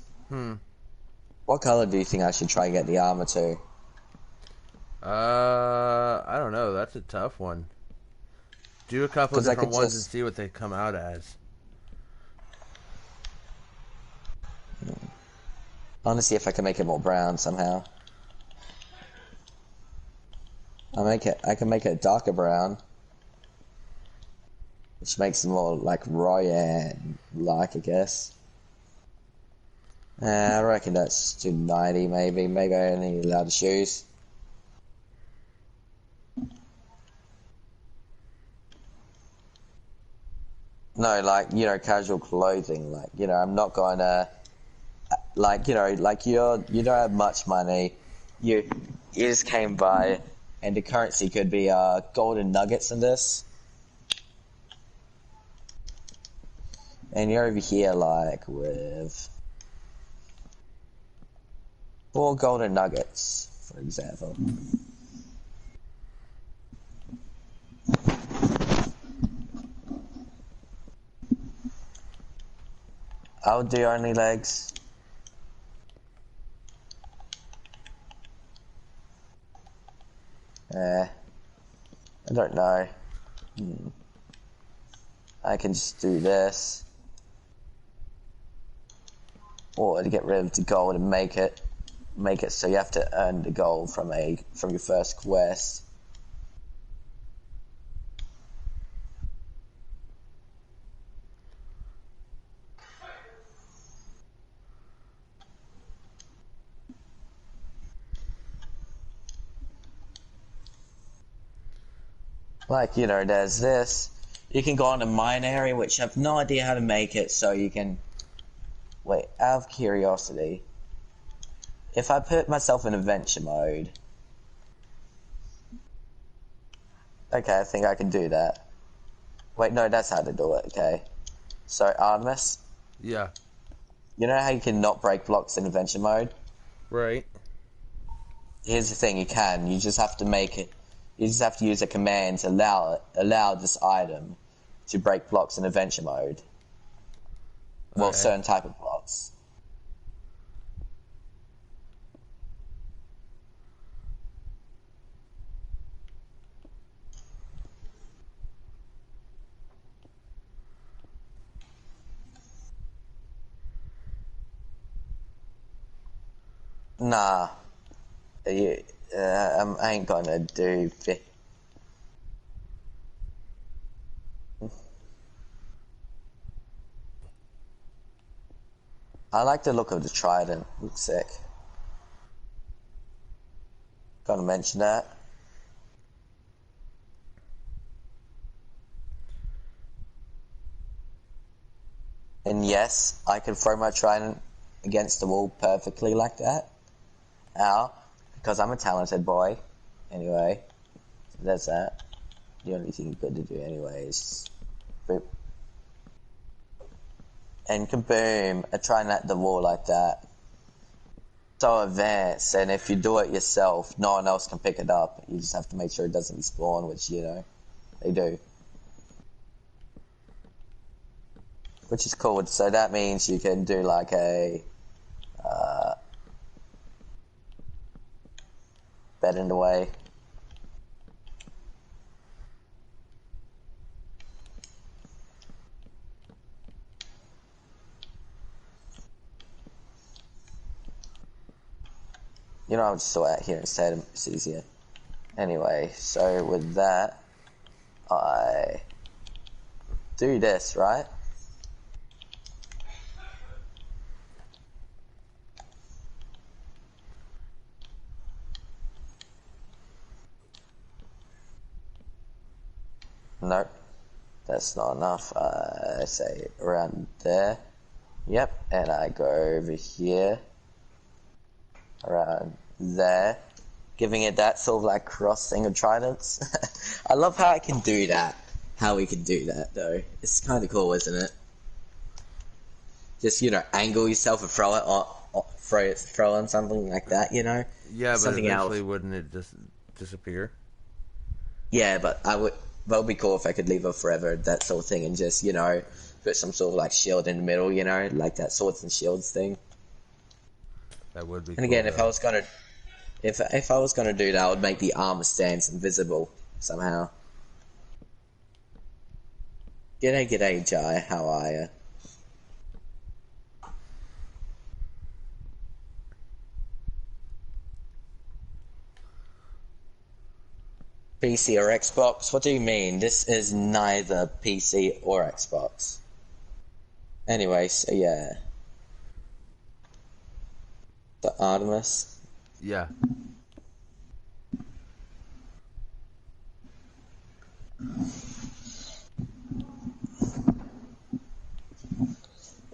What color do you think I should try and get the armor to? I don't know. That's a tough one. Do a couple of 'Cause I different could ones and just... see what they come out as. I want to see if I can make it more brown somehow. I can make it darker brown. Which makes it more like Royan-like, I guess. I reckon that's too 90 maybe. Maybe I only need leather shoes. No, like, you know, casual clothing. Like, you know, I'm not gonna... Like, you know, like you don't have much money. You just came by, and the currency could be golden nuggets in this. And you're over here, like, with 4 golden nuggets, for example. I'll do only legs. I don't know. I can just do this. Or to get rid of the gold and make it so you have to earn the gold from your first quest. Like, you know, there's this. You can go on a mine area, which I have no idea how to make it, so you can... Wait, out of curiosity, if I put myself in adventure mode... Okay, I think I can do that. Wait, no, that's how to do it, okay. So, Artemis? Yeah. You know how you can not break blocks in adventure mode? Right. Here's the thing, you can. You just have to make it... You just have to use a command to allow this item to break blocks in adventure mode. Well, Okay. certain type of blocks. Nah. I ain't gonna do... I like the look of the trident. Looks sick. Gotta mention that. And yes, I can throw my trident against the wall perfectly like that. Ow. Because I'm a talented boy. Anyway, there's that. The only thing good to do anyway is... Boop. And kaboom, a trident at the wall like that. So advanced, and if you do it yourself, no one else can pick it up. You just have to make sure it doesn't respawn, which, you know, they do. Which is cool. So that means you can do like a bed in the way. You know, I'll just sort out here instead. It's easier. Anyway, so with that, I do this, right? Nope, that's not enough. I say around there. Yep, and I go over here, around there, giving it that sort of like crossing of tridents. I love how I can do that. How we can do that, though. It's kind of cool, isn't it? Just, you know, angle yourself and throw it on, throw on something like that, you know? Yeah, but Something eventually else. wouldn't it just disappear? Yeah, but that would be cool if I could leave it forever, that sort of thing, and just, you know, put some sort of like shield in the middle, you know, like that swords and shields thing. That would be And cool, again, if I though. was gonna, if I was gonna do that, I would make the armor stands invisible somehow. G'day, Jai. How are you? PC or Xbox? What do you mean? This is neither PC or Xbox. Anyway, so yeah. The Artemis. Yeah.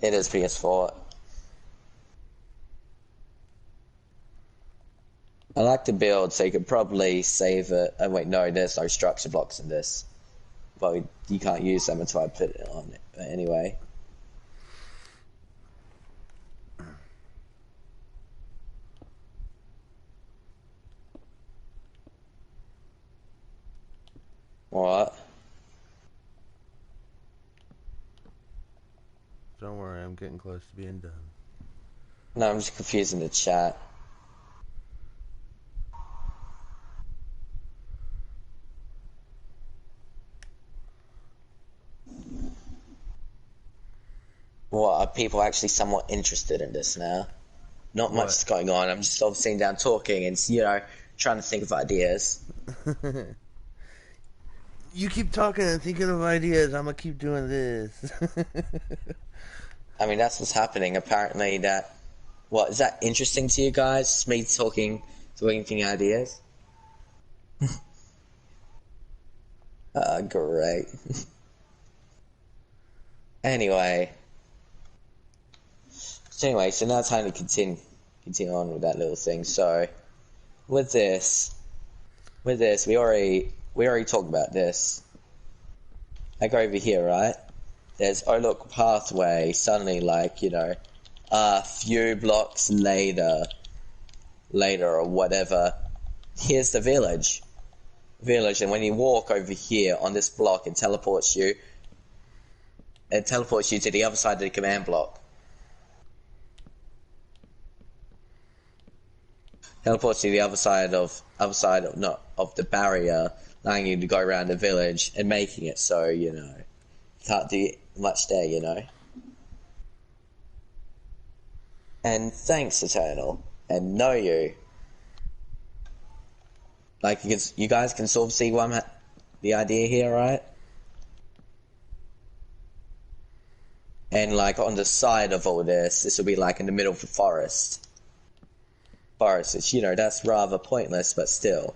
It is PS4. I like to build, so you could probably save it. Oh wait, no, there's no structure blocks in this. But you can't use them until I put it on it. But anyway. What? Don't worry, I'm getting close to being done. No, I'm just confusing the chat. What, are people actually somewhat interested in this now? Not much is going on. I'm just sort of sitting down talking and, trying to think of ideas. You keep talking and thinking of ideas. I'm gonna keep doing this. I mean, that's what's happening. Apparently what, is that interesting to you guys? Just me thinking ideas? Great. Anyway, so now it's time to continue on with that little thing. So, with this, we already talked about this. I go over here, right? There's look, pathway. Suddenly, like, a few blocks later or whatever, here's the village. And when you walk over here on this block, it teleports you to the other side of the command block. Teleports to the other side of the barrier, allowing you to go around the village and making it so, you can't do much there, And thanks, Eternal. And know you. Like, you guys can sort of see the idea here, right? And, like, on the side of all this will be, like, in the middle of the forest. Which, that's rather pointless, but still,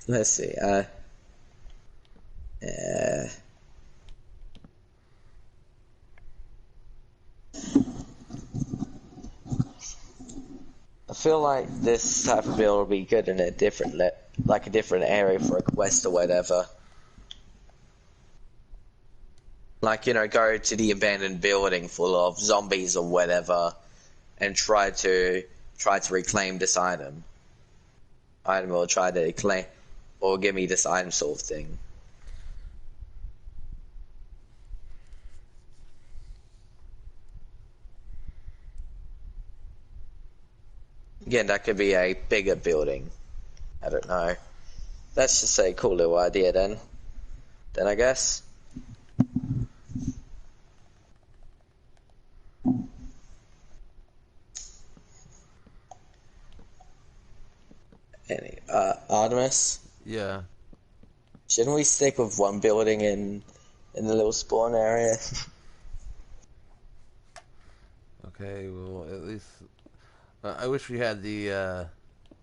Let's see, I feel like this type of build will be good in a different area for a quest or whatever. Like, go to the abandoned building full of zombies or whatever and try to reclaim this item. Or try to claim or give me this item sort of thing. Again, that could be a bigger building. I don't know. That's just a cool little idea then. Then I guess. Artemis? Yeah. Shouldn't we stick with one building in the little spawn area? Okay, well, at least... I wish we had the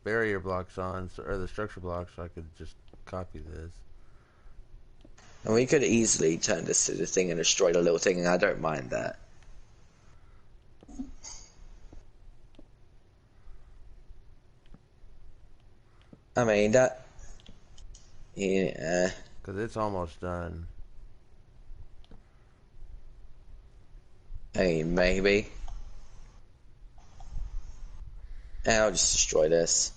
barrier blocks on, or the structure blocks, so I could just copy this. And we could easily turn this to the thing and destroy the little thing, and I don't mind that. I mean, that... Yeah. Because it's almost done. Hey, maybe. I'll just destroy this.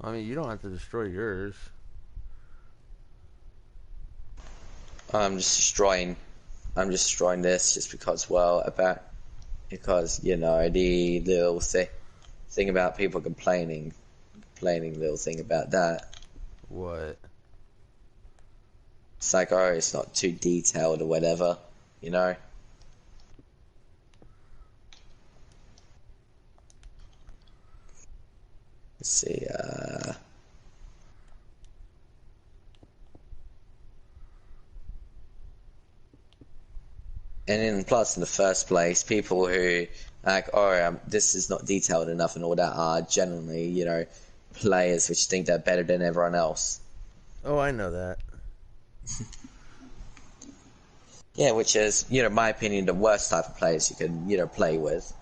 I mean, you don't have to destroy yours. I'm just destroying. I'm just destroying this just because, well, because you know the little thing about people complaining little thing about that. What? It's like, oh, it's not too detailed or whatever, you know. Let's see. And then plus, in the first place, people who like, oh, this is not detailed enough and all that are generally, you know, players which think they're better than everyone else. Oh, I know that. Yeah, which is, you know, my opinion, the worst type of players you can, you know, play with.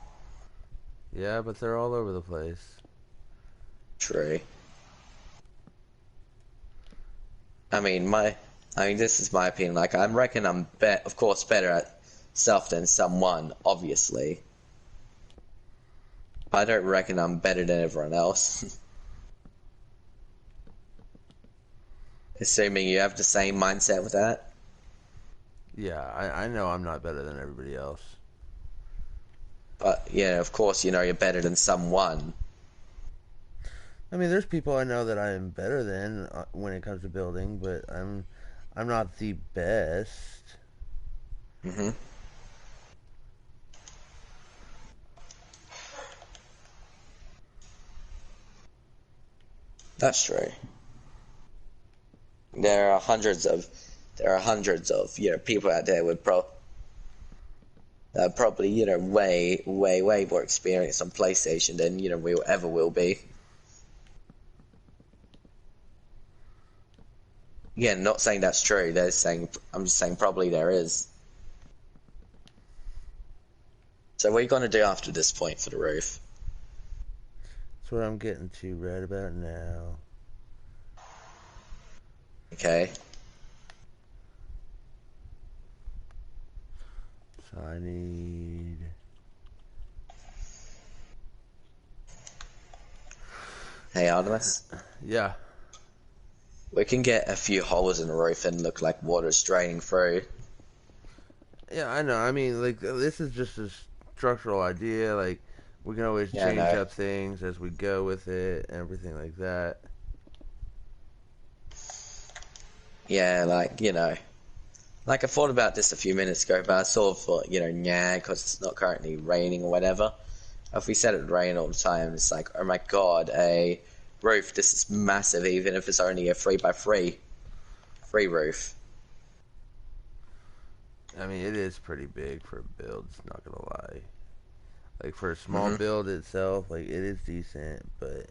Yeah, but they're all over the place. True. I mean, this is my opinion. Like, I reckon I'm, of course, better at stuff than someone, obviously. I don't reckon I'm better than everyone else. Assuming you have the same mindset with that. Yeah, I know I'm not better than everybody else. But, yeah, of course, you know you're better than someone. I mean, there's people I know that I am better than when it comes to building, but I'm not the best. Mm-hmm. That's true. There are hundreds of, you know, people out there with probably, you know, way more experience on PlayStation than, you know, we ever will be. Yeah, not saying that's true. I'm just saying probably there is. So what are you going to do after this point for the roof? That's what I'm getting to right about now. Okay. So I need... Hey, Artemis. Yeah. We can get a few holes in the roof and look like water's draining through. Yeah, I know. I mean, like, this is just a structural idea. Like, we can always Yeah, I change know. up things as we go with it, everything like that. Yeah, like, you know. Like, I thought about this a few minutes ago, but I sort of thought, you know, nah, because it's not currently raining or whatever. If we said it would rain all the time, it's like, oh my god, a roof, this is massive, even if it's only a 3x3 free roof. I mean, it is pretty big for a build, not gonna lie. Like, for a small Mm-hmm. build itself, like, it is decent, but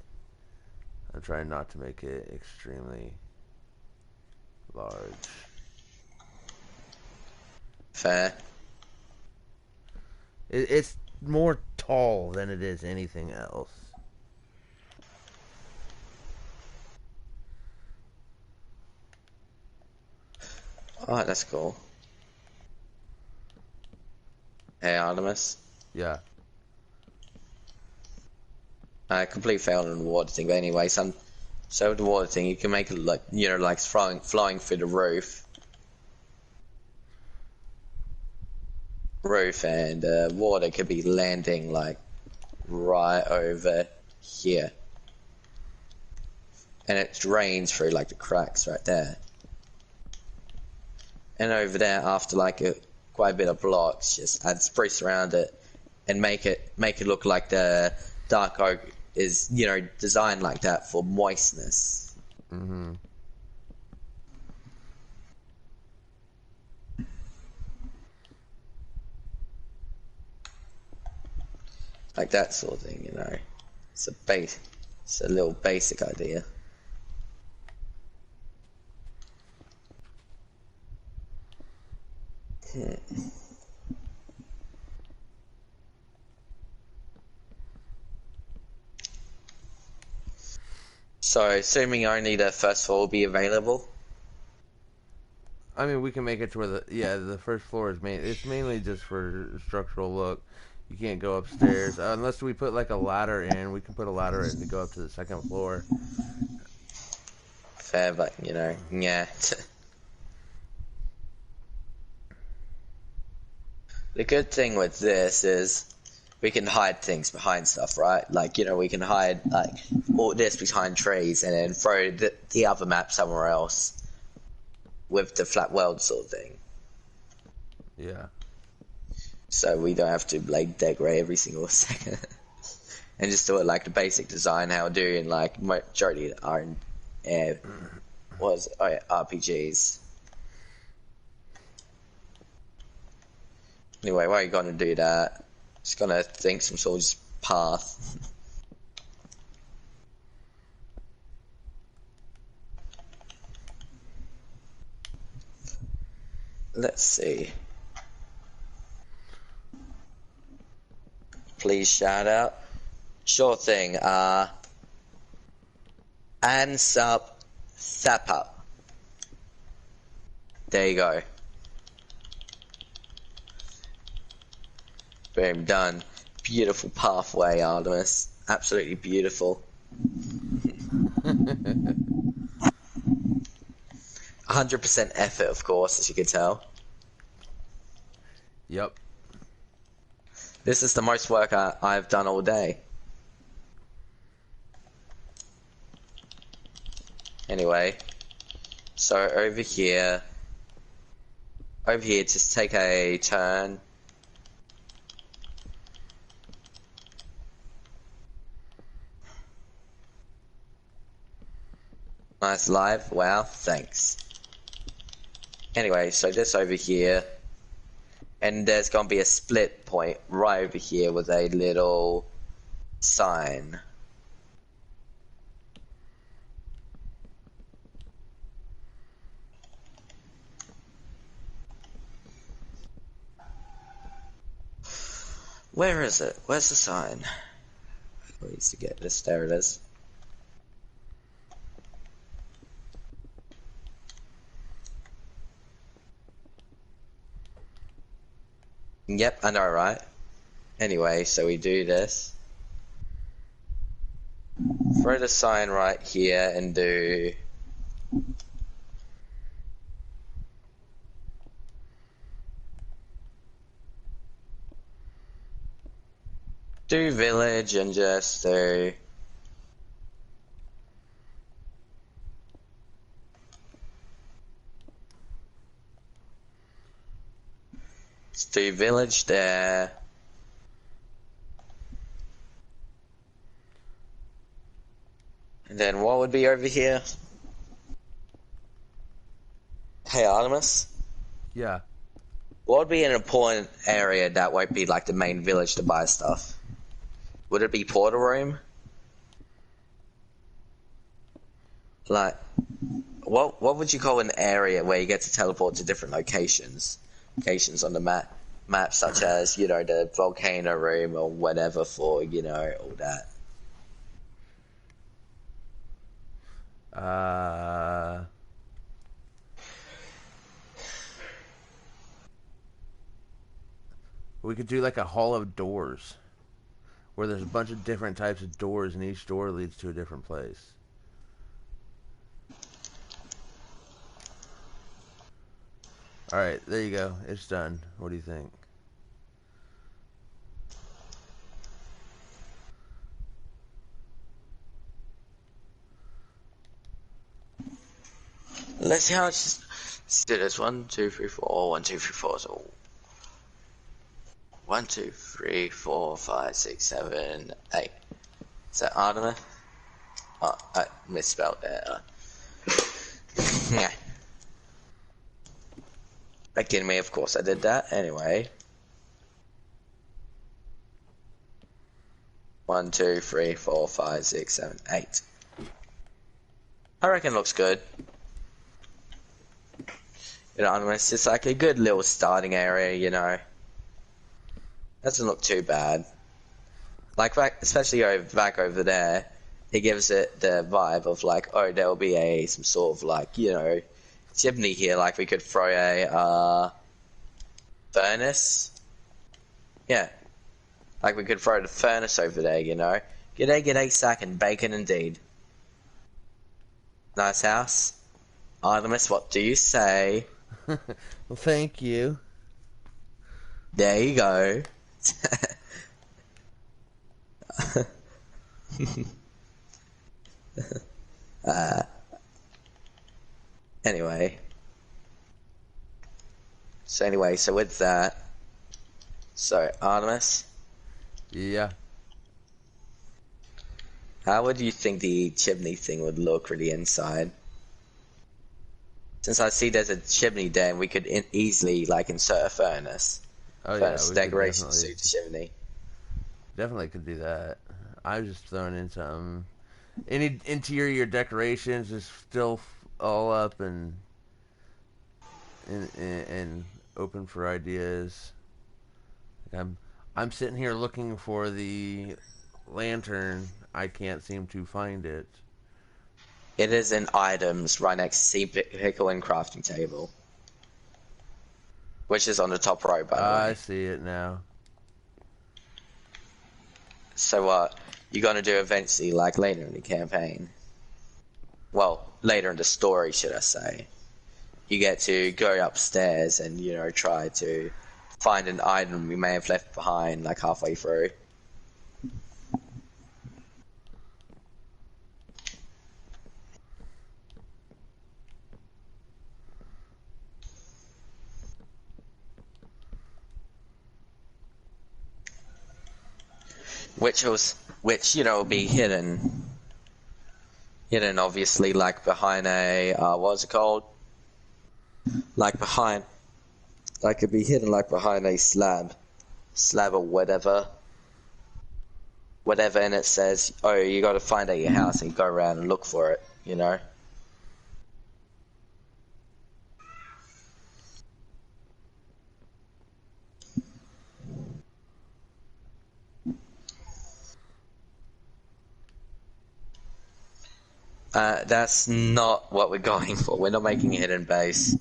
I'm trying not to make it extremely large. Fair. It's more tall than it is anything else. Oh, that's cool. Hey, Artemis. Yeah. I completely failed on the water thing, but anyway, so with the water thing, you can make it like, you know, like flying through the roof, and water could be landing like right over here, and it drains through like the cracks right there, and over there after like quite a bit of blocks, just add spruce around it, and make it look like the dark oak is, you know, designed like that for moistness. Mm-hmm. Like that sort of thing, you know. It's a little basic idea. So, assuming only the first floor will be available. I mean, we can make it to where the first floor is it's mainly just for structural look. You can't go upstairs unless we put like a ladder in. We can put a ladder in to go up to the second floor. Fair, but you know, yeah. The good thing with this is we can hide things behind stuff, right? Like, you know, we can hide like all this behind trees and then throw the other map somewhere else with the flat world sort of thing. Yeah. So we don't have to like decorate every single second. And just do it like the basic design how we do in like majority of our RPGs. Anyway, why are you gonna do that? Just gonna think some sort of path. Let's see. Please shout out. Sure thing. XxARTIMYSxX. There you go. Boom, done. Beautiful pathway, Artemis. Absolutely beautiful. 100% effort, of course, as you can tell. Yep. This is the most work I've done all day. Anyway, so over here, just take a turn. Nice live, wow, thanks. Anyway, so this over here, and there's gonna be a split point right over here with a little sign. Where is it? Where's the sign? I need to get this. There it is. Yep, I know, right? Anyway, so we do this. Throw the sign right here and do... do village and just do... let's do village there. And then what would be over here? Hey Artemis, Yeah. what would be an important area that won't be like the main village to buy stuff? Would it be portal room? Like, what would you call an area where you get to teleport to different locations on the map, such as, you know, the volcano room or whatever for, you know, all that. We could do like a hall of doors, where there's a bunch of different types of doors, and each door leads to a different place. Alright, there you go. It's done. What do you think? Let's see how much. Let's do this. 1, 2, 3, 4. 1, 2, 3, 4. So 1, 2, 3, 4, 5, 6, 7, 8. Is that Artemis? Oh, I misspelled there. Yeah. That kidding me? Of course I did that. Anyway. 1, 2, 3, 4, 5, 6, 7, 8. I reckon it looks good. You know, it's just like a good little starting area, you know. Doesn't look too bad. Like, especially back over there, it gives it the vibe of like, oh, there'll be some sort of like, chimney here. Like we could throw a furnace. Yeah, like we could throw the furnace over there. G'day, sack and bacon indeed. Nice house. Artemis, what do you say? Well, thank you. There you go. Anyway. So with that, Artemis, Yeah. how would you think the chimney thing would look really inside? Since I see there's a chimney there, and we could easily like insert a furnace. Oh Furnace yeah, decoration to suit the chimney. definitely could do that. I was just throwing in some any interior decorations is still all up and open for ideas. I'm sitting here looking for the lantern. I can't seem to find it. It is in items right next to pickle and crafting table, which is on the top row, by the way. I see it now. So what you're gonna do eventually, like later in the campaign? Well, later in the story, should I say? You get to go upstairs and try to find an item you may have left behind, like halfway through. Which will be hidden obviously, like behind a what's it called? Like it'd be hidden like behind a slab or whatever, and it says, oh, you got to find out your house and you go around and look for it. That's not what we're going for. We're not making a hidden base. At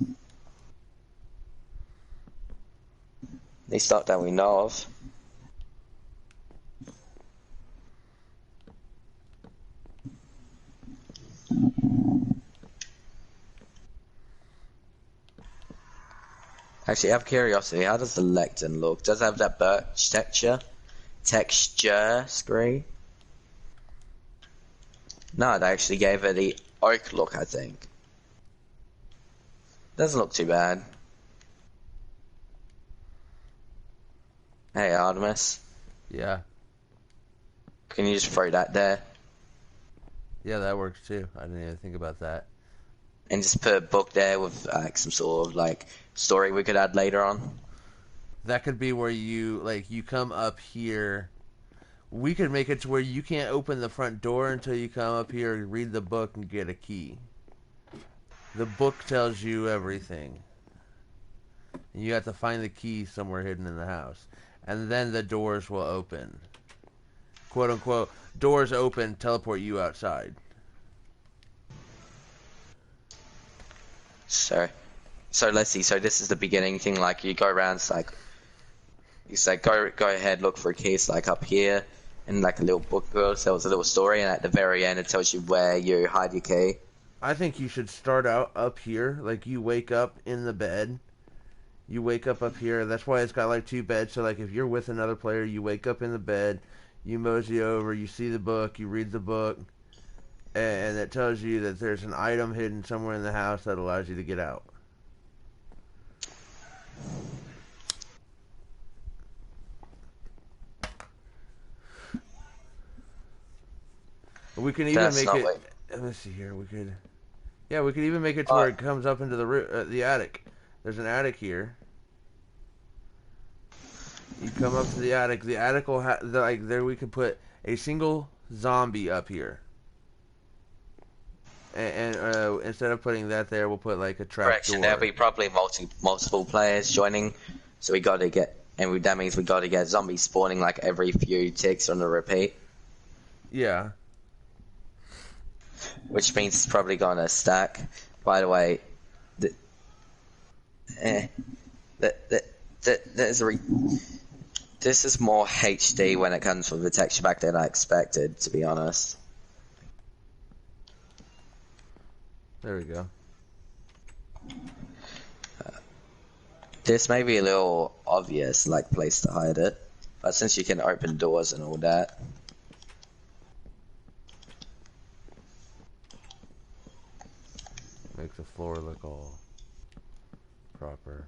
least not that we know of. Actually, out of curiosity, how does the lectern look? Does it have that birch texture screen? No, they actually gave it the oak look, I think. Doesn't look too bad. Hey, Artemis. Yeah. Can you just throw that there? Yeah, that works too. I didn't even think about that. And just put a book there with some sort of like story we could add later on. That could be where you come up here. We could make it to where you can't open the front door until you come up here and read the book and get a key. The book tells you everything. You have to find the key somewhere hidden in the house. And then the doors will open. Quote unquote, doors open, teleport you outside. So let's see. So this is the beginning thing. Like you go around, it's like you say, go ahead, look for a key. It's like up here, and like a little book tells a little story, and at the very end, it tells you where you hide your key. I think you should start out up here. Like you wake up in the bed. You wake up here. That's why it's got like two beds. So like if you're with another player, you wake up in the bed, you mosey over, you see the book, you read the book, and it tells you that there's an item hidden somewhere in the house that allows you to get out. We can even make it. Let's see here. We could even make it to where it comes up into the attic. There's an attic here. You come up to the attic. The attic will have there. We could put a single zombie up here. And instead of putting that there, we'll put like a trap door. There'll be probably multiple players joining, so that means we got to get zombies spawning like every few ticks on the repeat. Yeah. which means it's probably gonna stack. By the way, there's this is more HD when it comes with the texture pack than I expected, to be honest. There we go. This may be a little obvious, like, place to hide it, but since you can open doors and all that. Make the floor look all proper.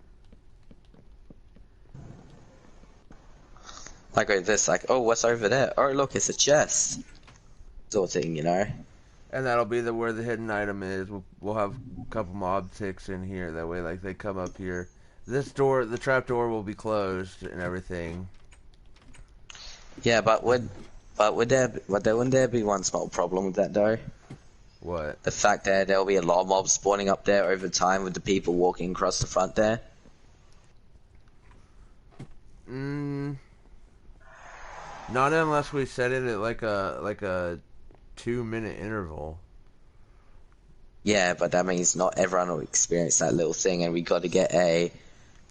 Like with this, like, oh, what's over there? Oh, look, it's a chest. Sort of thing, you know? And that'll be where the hidden item is. We'll have a couple mob ticks in here. That way, like, they come up here. This door, the trap door will be closed and everything. Yeah, but wouldn't there be one small problem with that though? What? The fact that there'll be a lot of mobs spawning up there over time with the people walking across the front there. Not unless we set it at like a 2-minute interval. Yeah, but that means not everyone will experience that little thing, and we got to get a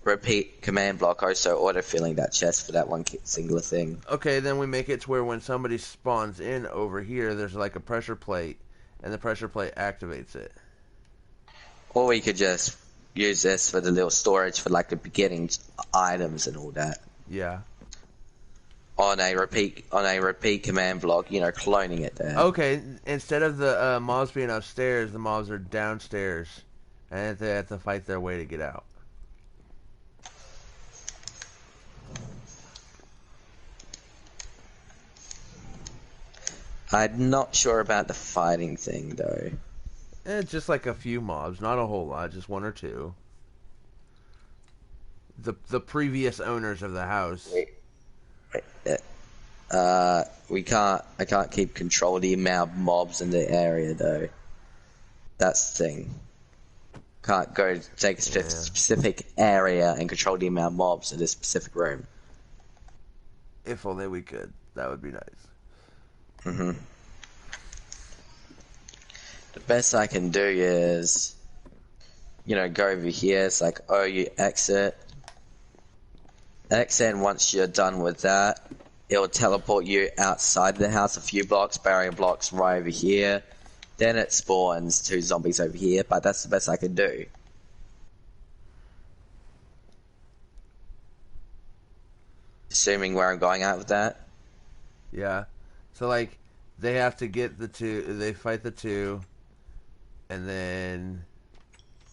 repeat command block also auto-filling that chest for that one singular thing. Okay, then we make it to where when somebody spawns in over here, there's like a pressure plate, and the pressure plate activates it. Or we could just use this for the little storage for like the beginning items and all that. Yeah. On a repeat command block, you know, cloning it there. Okay, instead of the mobs being upstairs, the mobs are downstairs, and they have to fight their way to get out. I'm not sure about the fighting thing though. Just like a few mobs, not a whole lot, just one or two. The previous owners of the house. I can't keep control of the amount of mobs in the area though. That's the thing. Can't go take a specific area and control the amount of mobs in this specific room. If only we could. That would be nice. The best I can do is, you know, go over here. It's like, oh, you exit. And once you're done with that, it'll teleport you outside the house a few blocks, barrier blocks right over here. Then it spawns 2 zombies over here, but that's the best I can do. Assuming where I'm going at with that. Yeah. So, like, they have to get the 2, they fight the 2, and then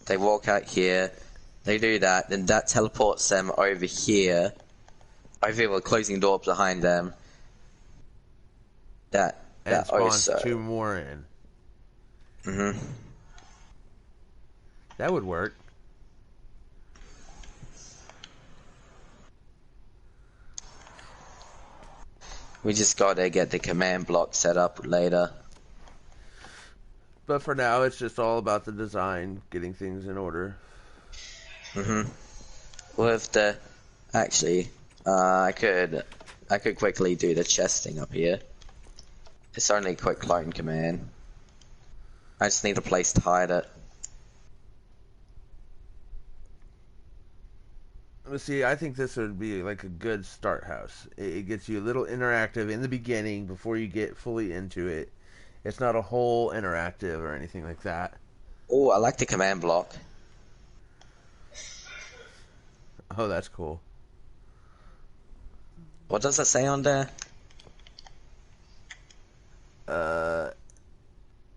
they walk out here, they do that, then that teleports them over here. Over here, we're closing the door behind them. That spawns also 2 more in. That would work. We just gotta get the command block set up later. But for now, it's just all about the design, getting things in order. With the actually, I could quickly do the chesting up here. It's only a quick clone command. I just need a place to hide it. Let's see, I think this would be like a good start house. It gets you a little interactive in the beginning before you get fully into it. It's not a whole interactive or anything like that. Oh, I like the command block. Oh, that's cool. What does it say on there?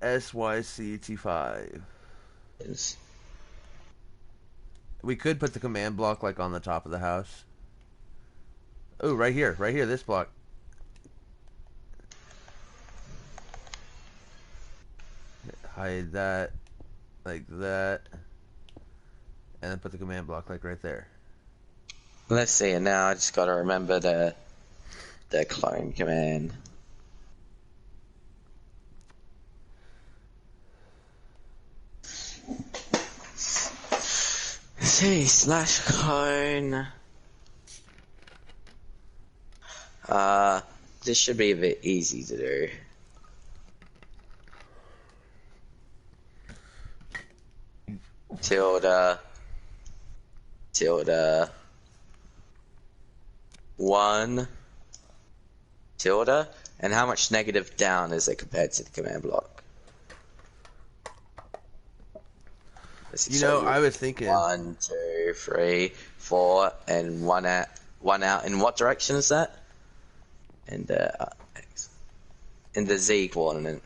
SYCT5. We could put the command block like on the top of the house. Oh, right here, this block. Hide that, like that, and then put the command block like right there. Let's see, and now I just gotta remember the clone command. C /clone. This should be a bit easy to do. tilde, tilde, 1, tilde, and how much negative down is it compared to the command block? You know, I was thinking 1, 2, 3, 4, and one out. In what direction is that? In the X. In the Z coordinate.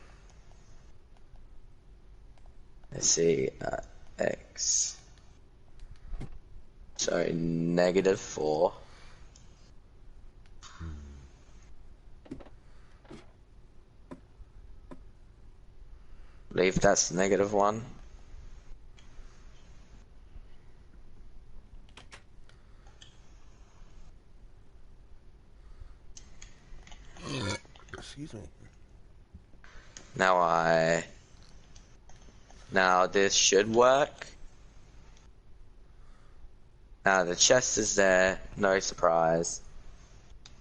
Let's see, X. So -4. Believe that's -1. excuse me. Now this should work. Now the chest is there, no surprise.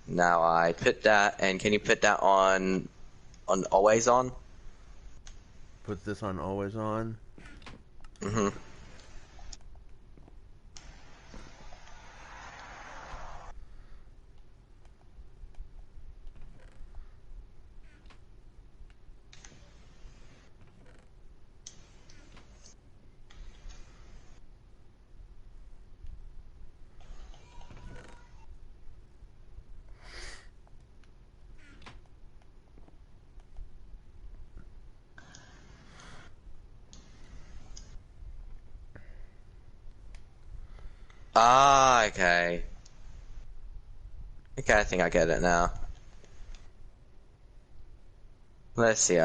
Now I put that, and can you put that on always on? Put this on always on. Mm-hmm. Ah, okay. Okay, I think I get it now. Let's see,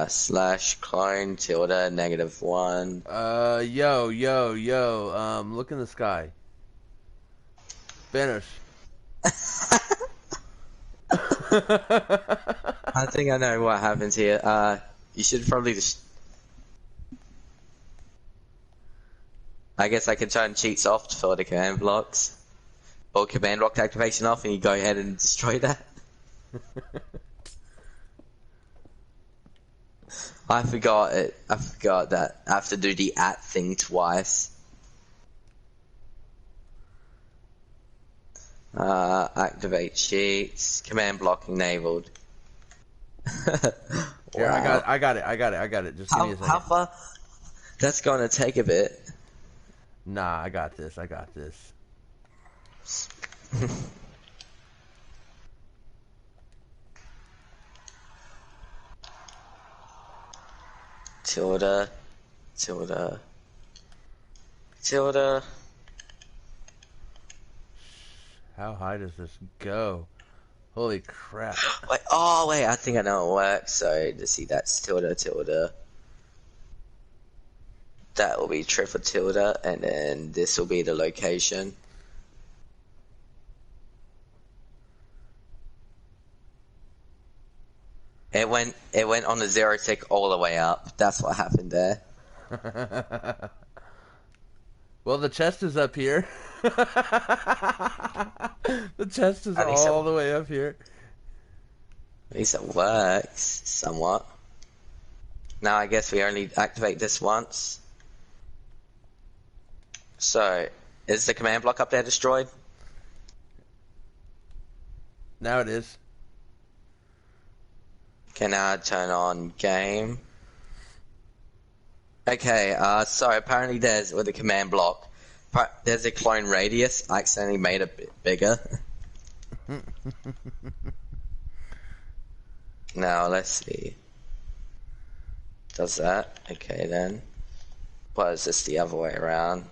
slash clone tilde -1. Yo, look in the sky. Finish. I think I know what happens here. You should probably just... I guess I can turn cheats off for the command blocks. Or command block activation off, and you go ahead and destroy that. I forgot it. I forgot that I have to do the @ thing twice. Activate cheats. Command block enabled. Here, Wow. I got it. Just give me a second. How far? That's gonna take a bit. Nah, I got this. Tilde. How high does this go? Holy crap. Wait, I think I know it works. So, to see that's tilde. That will be triple tilde, and then this will be the location. It went on the 0 tick all the way up. That's what happened there. Well, the chest is up here. The chest is all the way up here. At least it works somewhat. Now I guess we only activate this once. So, is the command block up there destroyed? Now it is. Okay, now I turn on game. Okay, so apparently with the command block, there's a clone radius. I accidentally made it a bit bigger. Now, let's see. Does that? Okay, then. What is this the other way around?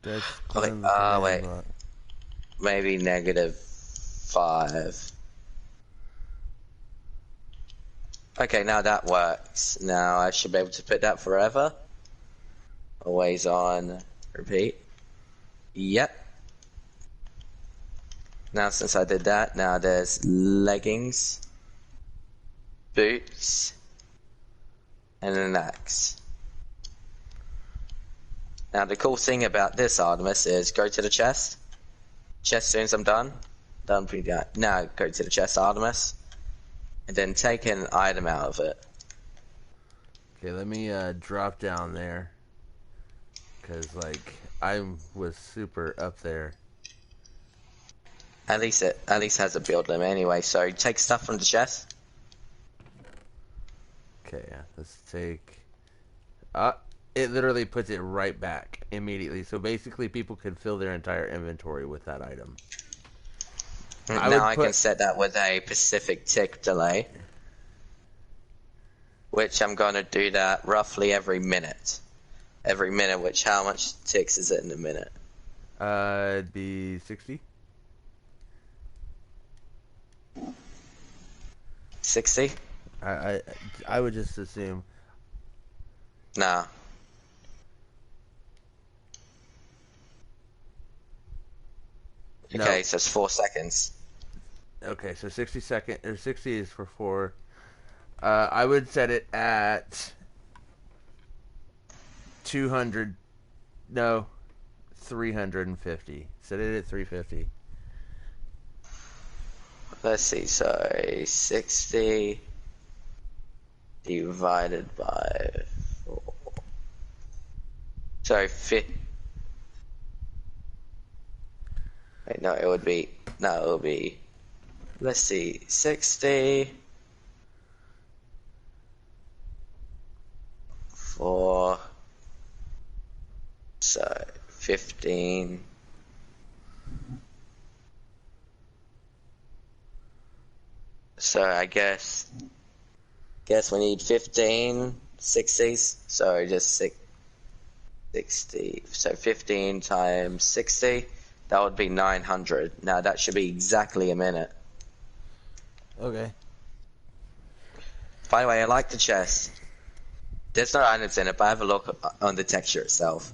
That's wait. Maybe -5. Okay, now that works. Now I should be able to put that forever. Always on, repeat. Yep. Now since I did that, now there's leggings, boots, and an axe. Now the cool thing about this Artemis is go to the chest. Chest as soon as I'm done. Done pretty good. Now go to the chest Artemis. And then take an item out of it. Okay, let me drop down there. because like I was super up there. At least it has a build limit anyway. So take stuff from the chest. Okay, yeah, let's take. It literally puts it right back immediately. So basically, people could fill their entire inventory with that item. Now I can set that with a specific tick delay, which I'm gonna do that roughly every minute. Every minute, which how much ticks is it in a minute? It'd be 60. 60? I would just assume. Nah. No. Okay, so it's 4 seconds. Okay, so 60 is for 4. I would set it at 200. No, 350. Set it at 350. Let's see, so 60 divided by 4. So Wait, no, it would be, let's see, 60 4, so 15. So I guess we need 15 60s. So just 60. So 15 times 60, that would be 900. Now that should be exactly a minute. Okay. By the way, I like the chest. There's no items in it, but have a look on the texture itself.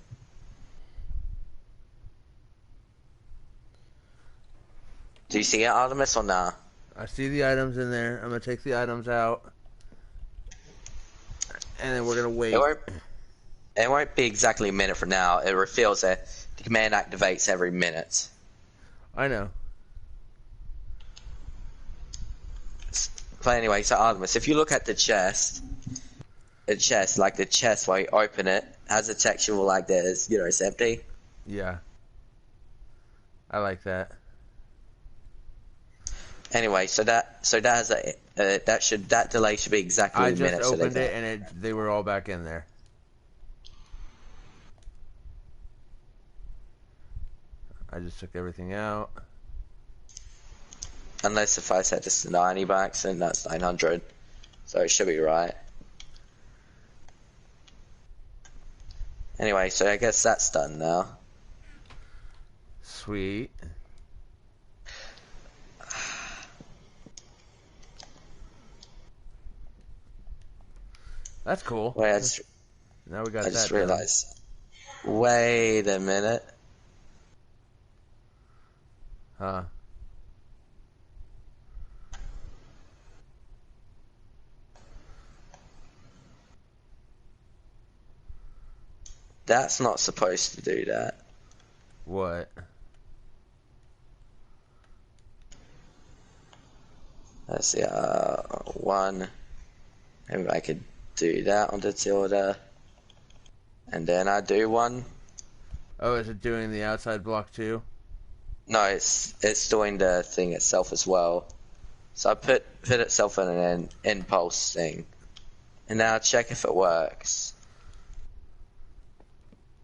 Do you see it, Artemis, or nah? I see the items in there. I'm gonna take the items out, and then we're gonna wait. It won't be exactly a minute from now. It reveals that the command activates every minute. I know. But anyway, so Artemis, if you look at the chest, like the chest where you open it, has a texture like this, you know, it's empty. Yeah. I like that. Anyway, so that has a that delay should be exactly a minute. I just opened it and they were all back in there. I just took everything out. Unless if I set this to 90 back, then that's 900. So it should be right. Anyway, so I guess that's done now. Sweet. That's cool. Wait, now we got that. I just realized. Wait a minute. Huh. That's not supposed to do that. What? Let's see, 1. Maybe I could do that on the tilde. And then I do 1. Oh, is it doing the outside block too? No, it's doing the thing itself as well. So I put itself in an impulse thing. And now check if it works.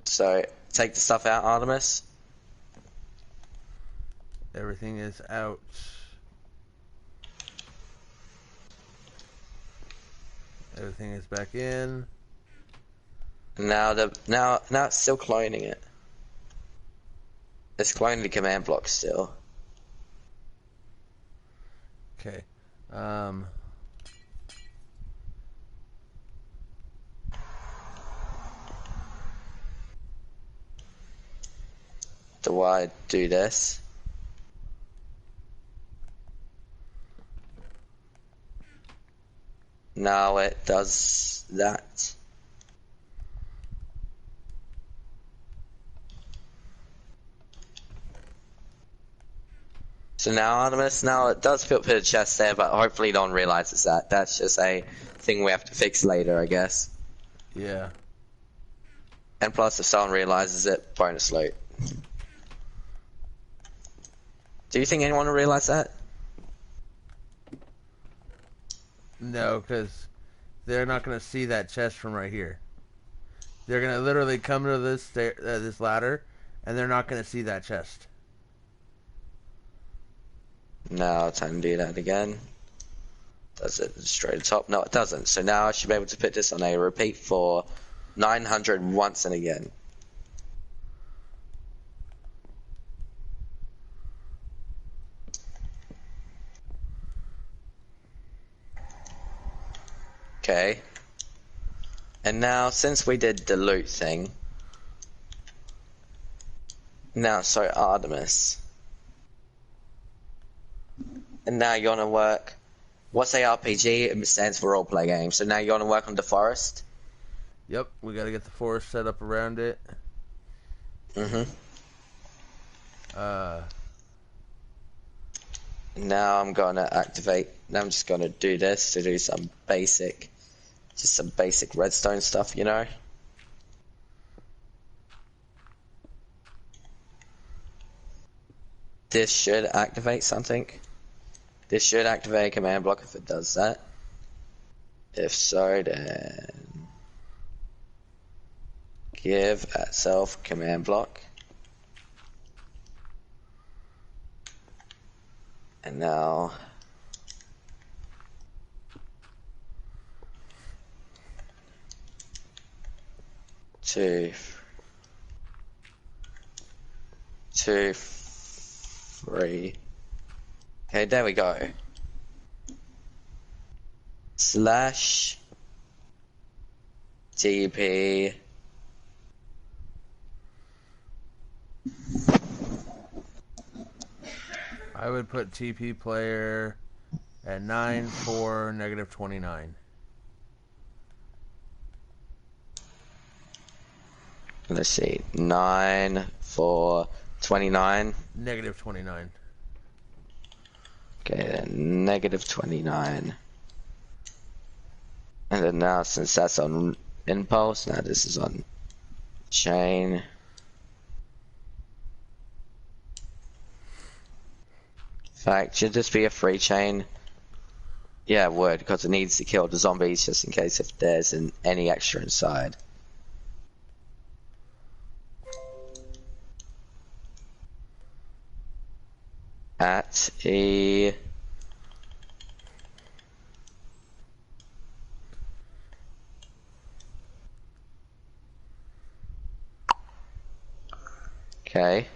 So take the stuff out, Artemis. Everything is out. Everything is back in. Now it's still cloning it. It's cloning the command block still. Okay. Do I do this? Now it does that. So now, Artemis, now it does put a chest there, but hopefully no one realizes that. That's just a thing we have to fix later, I guess. Yeah. And plus, if someone realizes it, bonus loot. Do you think anyone will realize that? No, because they're not going to see that chest from right here. They're going to literally come to this ladder, and they're not going to see that chest. Now, time to do that again. Does it straight to the top? No, it doesn't. So now I should be able to put this on a repeat for 900 once and again. Okay. And now, since we did the loot thing, now, so Artemis. And now you want to work. What's ARPG? It stands for role play game. So now you want to work on the forest? Yep, we got to get the forest set up around it. Now I'm going to activate. Now I'm just going to do this to do some basic redstone stuff, you know? This should activate something. This should activate a command block if it does that. If so, then give itself command block. And now two, three. Okay, there we go. Slash TP I would put TP player at 9, 4, -29. Let's see, 9, 4, 29. -29. Okay, then -29. And then now, since that's on impulse, now this is on chain. In fact, should this be a free chain? Yeah, it would, because it needs to kill the zombies just in case if there's any extra inside. At a okay.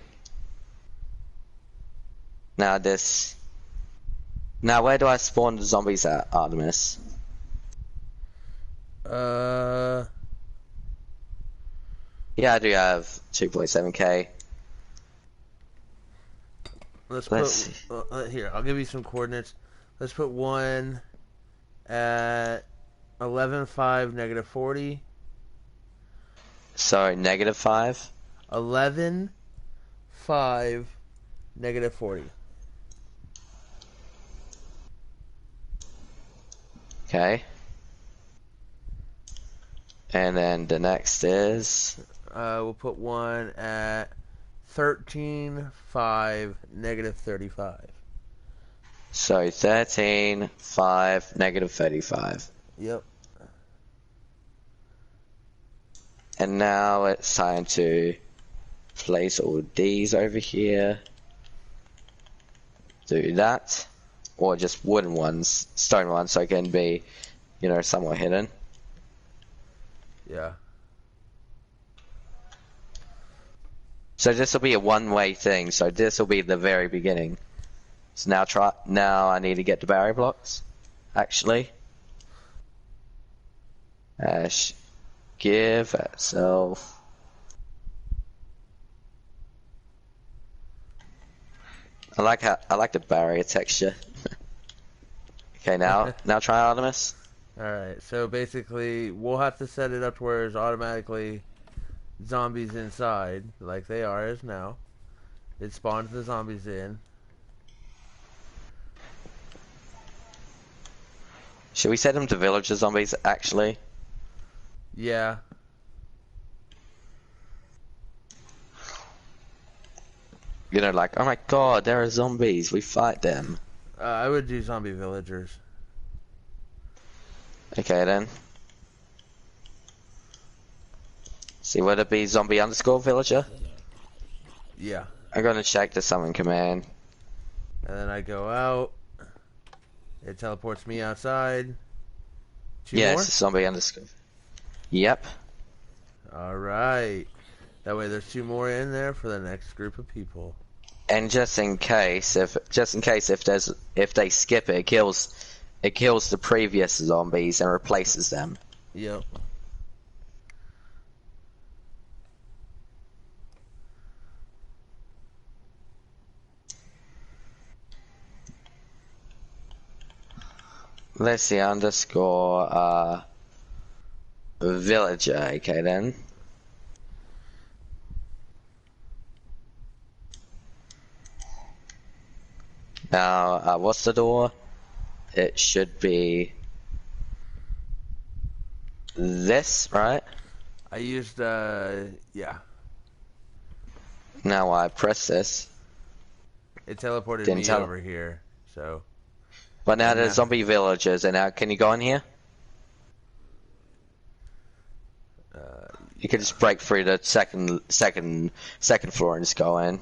Now this. Now where do I spawn the zombies at, Artemis? Yeah, I do have 2.7k. Let's Let's put here. I'll give you some coordinates. Let's put one at 11.5 -40. Sorry, -5. 11.5 -40. Okay. And then the next is We'll put one at 13.5 -35. so 13.5 -35. Yep. And now it's time to place all these over here. Do that. Or just wooden ones, stone ones, so it can be, you know, somewhat hidden. Yeah. So this will be a one-way thing, so this will be the very beginning. So now I need to get the barrier blocks, actually. Give itself. I like the barrier texture. Okay, now try Artemis. Alright, so basically, we'll have to set it up to where it's automatically zombies inside, like they are as now. It spawns the zombies in. Should we set them to villager zombies, actually? Yeah. You know, like, oh my god, there are zombies. We fight them. I would do zombie villagers. Okay then. See, would it be zombie underscore villager? Yeah. I'm gonna check the summon command. And then I go out. It teleports me outside. Two Yeah, more? it's zombie underscore. Yep. Alright. That way there's 2 more in there for the next group of people. And just in case if they skip it, it kills the previous zombies and replaces them. Yep. Let's see, underscore villager, okay then. Now, what's the door? It should be this, right? I used, yeah. Now I press this. It teleported Didn't me tell- over here, so. But now And there's now- zombie villagers, and now can you go in here? You can just break through the second floor and just go in.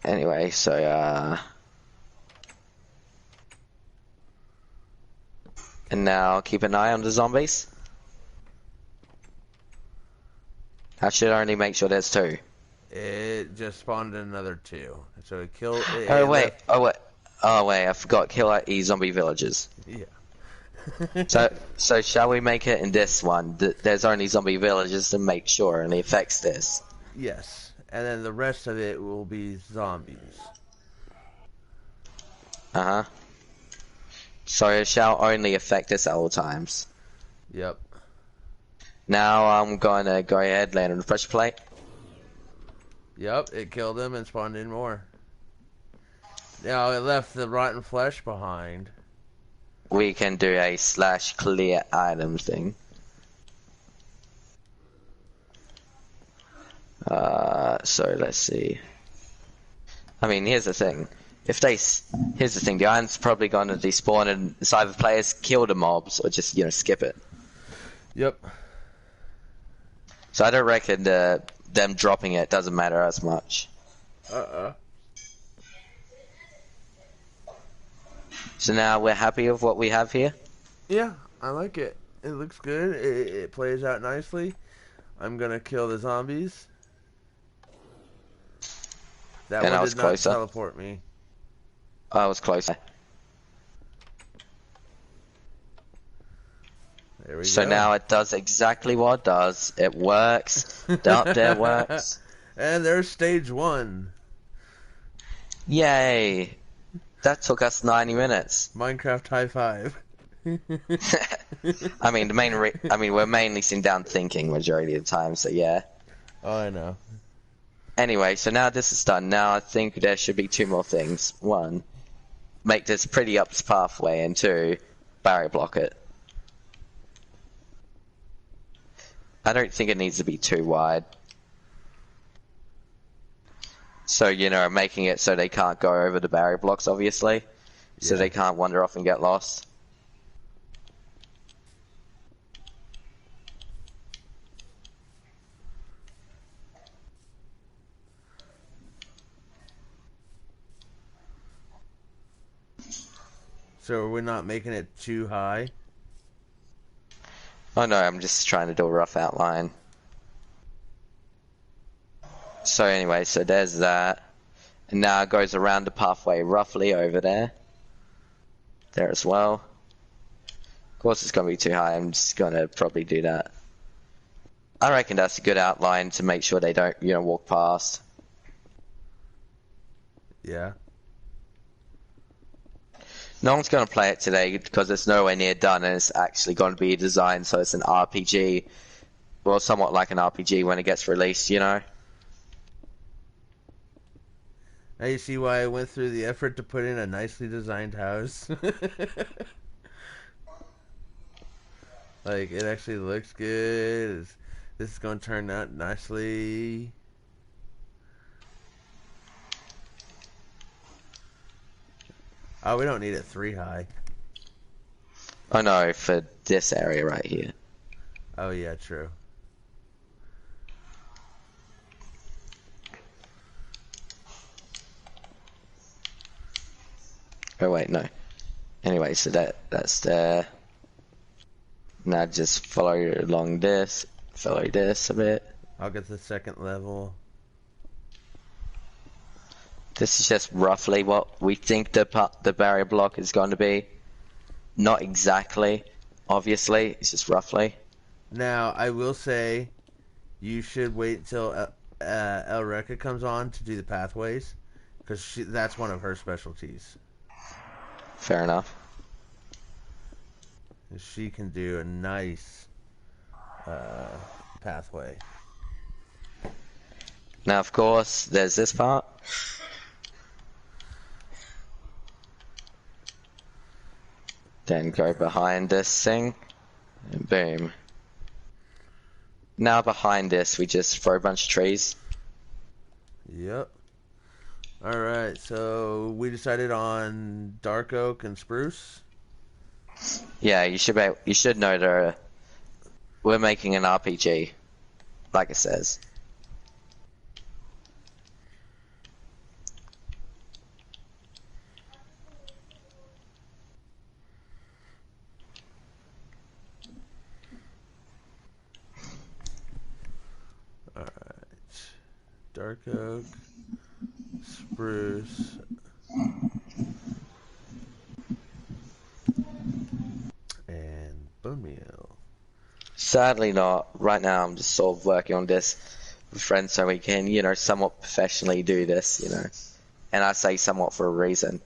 Anyway, so and now keep an eye on the zombies. I should only make sure there's 2. It just spawned another 2. So it killed. Oh wait, I forgot. Kill out zombie villagers. Yeah. So shall we make it in this one? There's only zombie villagers to make sure, and it affects this. Yes. And then the rest of it will be zombies. Uh huh. So it shall only affect this at all times. Yep. Now I'm gonna go ahead, land on the pressure plate. Yep, it killed him and spawned in more. Now it left the rotten flesh behind. We can do a /clear item thing. So let's see. I mean, here's the thing. Here's the thing. The iron's probably going to despawn, and it's either players kill the mobs or just skip it. Yep. So I don't reckon them dropping it doesn't matter as much. So now we're happy with what we have here. Yeah, I like it. It looks good. It plays out nicely. I'm gonna kill the zombies. That And I one was did not closer. teleport me. I was closer. There we So go. now it does exactly what it does. It works. The update works. And there's stage 1. Yay! That took us 90 minutes. Minecraft high five. I mean, we're mainly sitting down thinking majority of the time, so yeah. Oh, I know. Anyway, so now this is done. Now I think there should be 2 more things. 1, make this pretty up pathway, and 2, barrier block it. I don't think it needs to be too wide. So, making it so they can't go over the barrier blocks, obviously. So Yeah. they can't wander off and get lost. So we're not making it too high. Oh no, I'm just trying to do a rough outline. So anyway, so there's that. And now it goes around the pathway roughly over there. There as well. Of course it's going to be too high, I'm just going to probably do that. I reckon that's a good outline to make sure they don't, walk past. Yeah. No one's going to play it today because it's nowhere near done, and it's actually going to be designed so it's an RPG. Well, somewhat like an RPG when it gets released, Now you see why I went through the effort to put in a nicely designed house. Like, it actually looks good. This is going to turn out nicely. Oh, we don't need it 3 high. Oh no, for this area right here. Oh yeah, true. Oh wait, no. Anyway, so that's there. Now just follow along this, follow this a bit. I'll get the second level. This is just roughly what we think the barrier block is going to be. Not exactly, obviously. It's just roughly. Now, I will say, you should wait until Elreka comes on to do the pathways, because that's one of her specialties. Fair enough. She can do a nice pathway. Now, of course, there's this part. Then go behind this thing, and boom. Now behind this, we just throw a bunch of trees. Yep. Alright, so we decided on dark oak and spruce. Yeah, you should know we're making an RPG, like it says. Alright. Dark oak, spruce, and bone meal. Sadly not. Right now I'm just sort of working on this with friends so we can, somewhat professionally do this, And I say somewhat for a reason.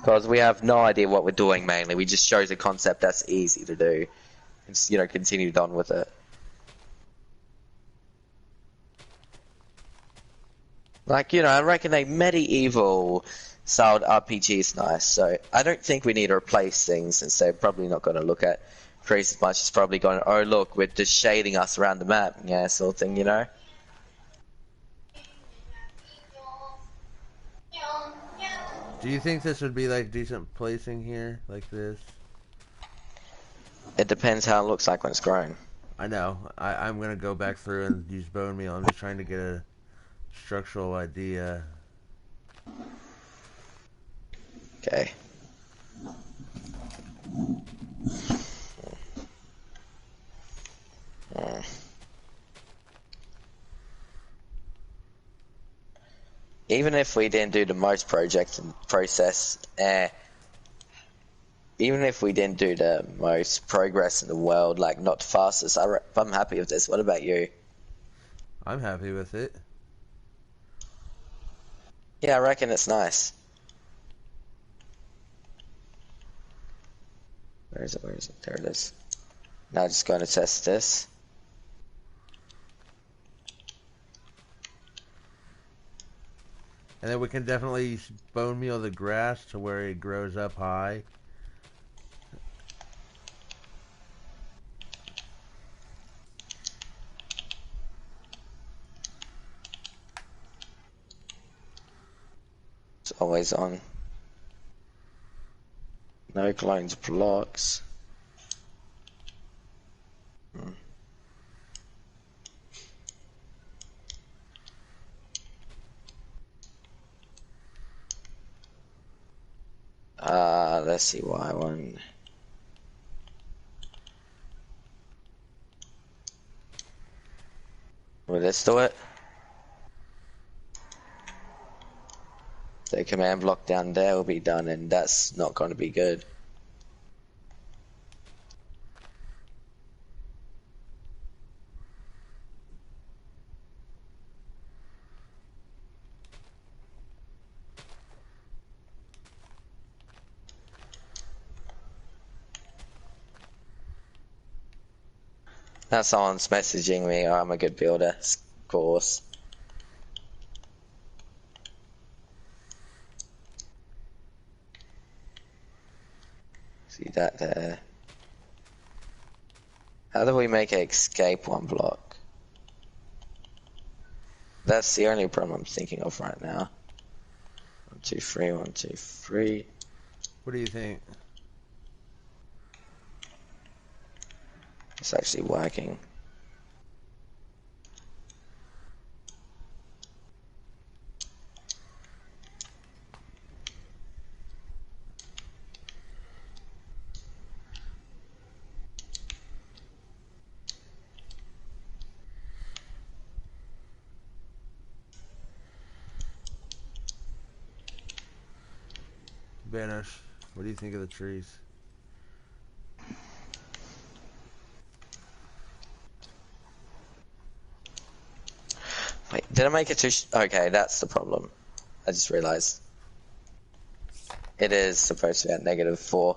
Because we have no idea what we're doing mainly. We just chose a concept that's easy to do. And just, continued on with it. Like, I reckon a medieval styled RPG is nice, so I don't think we need to replace things, since they're probably not going to look at trees as much. It's probably going, oh look, we're just shading us around the map, yeah, sort of thing, Do you think this would be like decent placing here, like this? It depends how it looks like when it's grown. I know. I'm going to go back through and use bone meal. I'm just trying to get a structural idea. Okay. Even if we didn't do the most project and process, even if we didn't do the most progress in the world, like not the fastest, I'm happy with this. What about you? I'm happy with it. Yeah, I reckon it's nice. Where is it? Where is it? There it is. Now just going to test this. And then we can definitely bone meal the grass to where it grows up high. It's always on. No clones blocks. Let's see why one. Will this do it? The command block down there will be done, and that's not going to be good. Now someone's messaging me, oh, I'm a good builder, of course. See that there. How do we make it escape one block? That's the only problem I'm thinking of right now. 1, 2, 3, 1, 2, 3. What do you think? It's actually working. Banish, what do you think of the trees? Wait, did I make it too... Okay, that's the problem. I just realized. It is supposed to be at -4.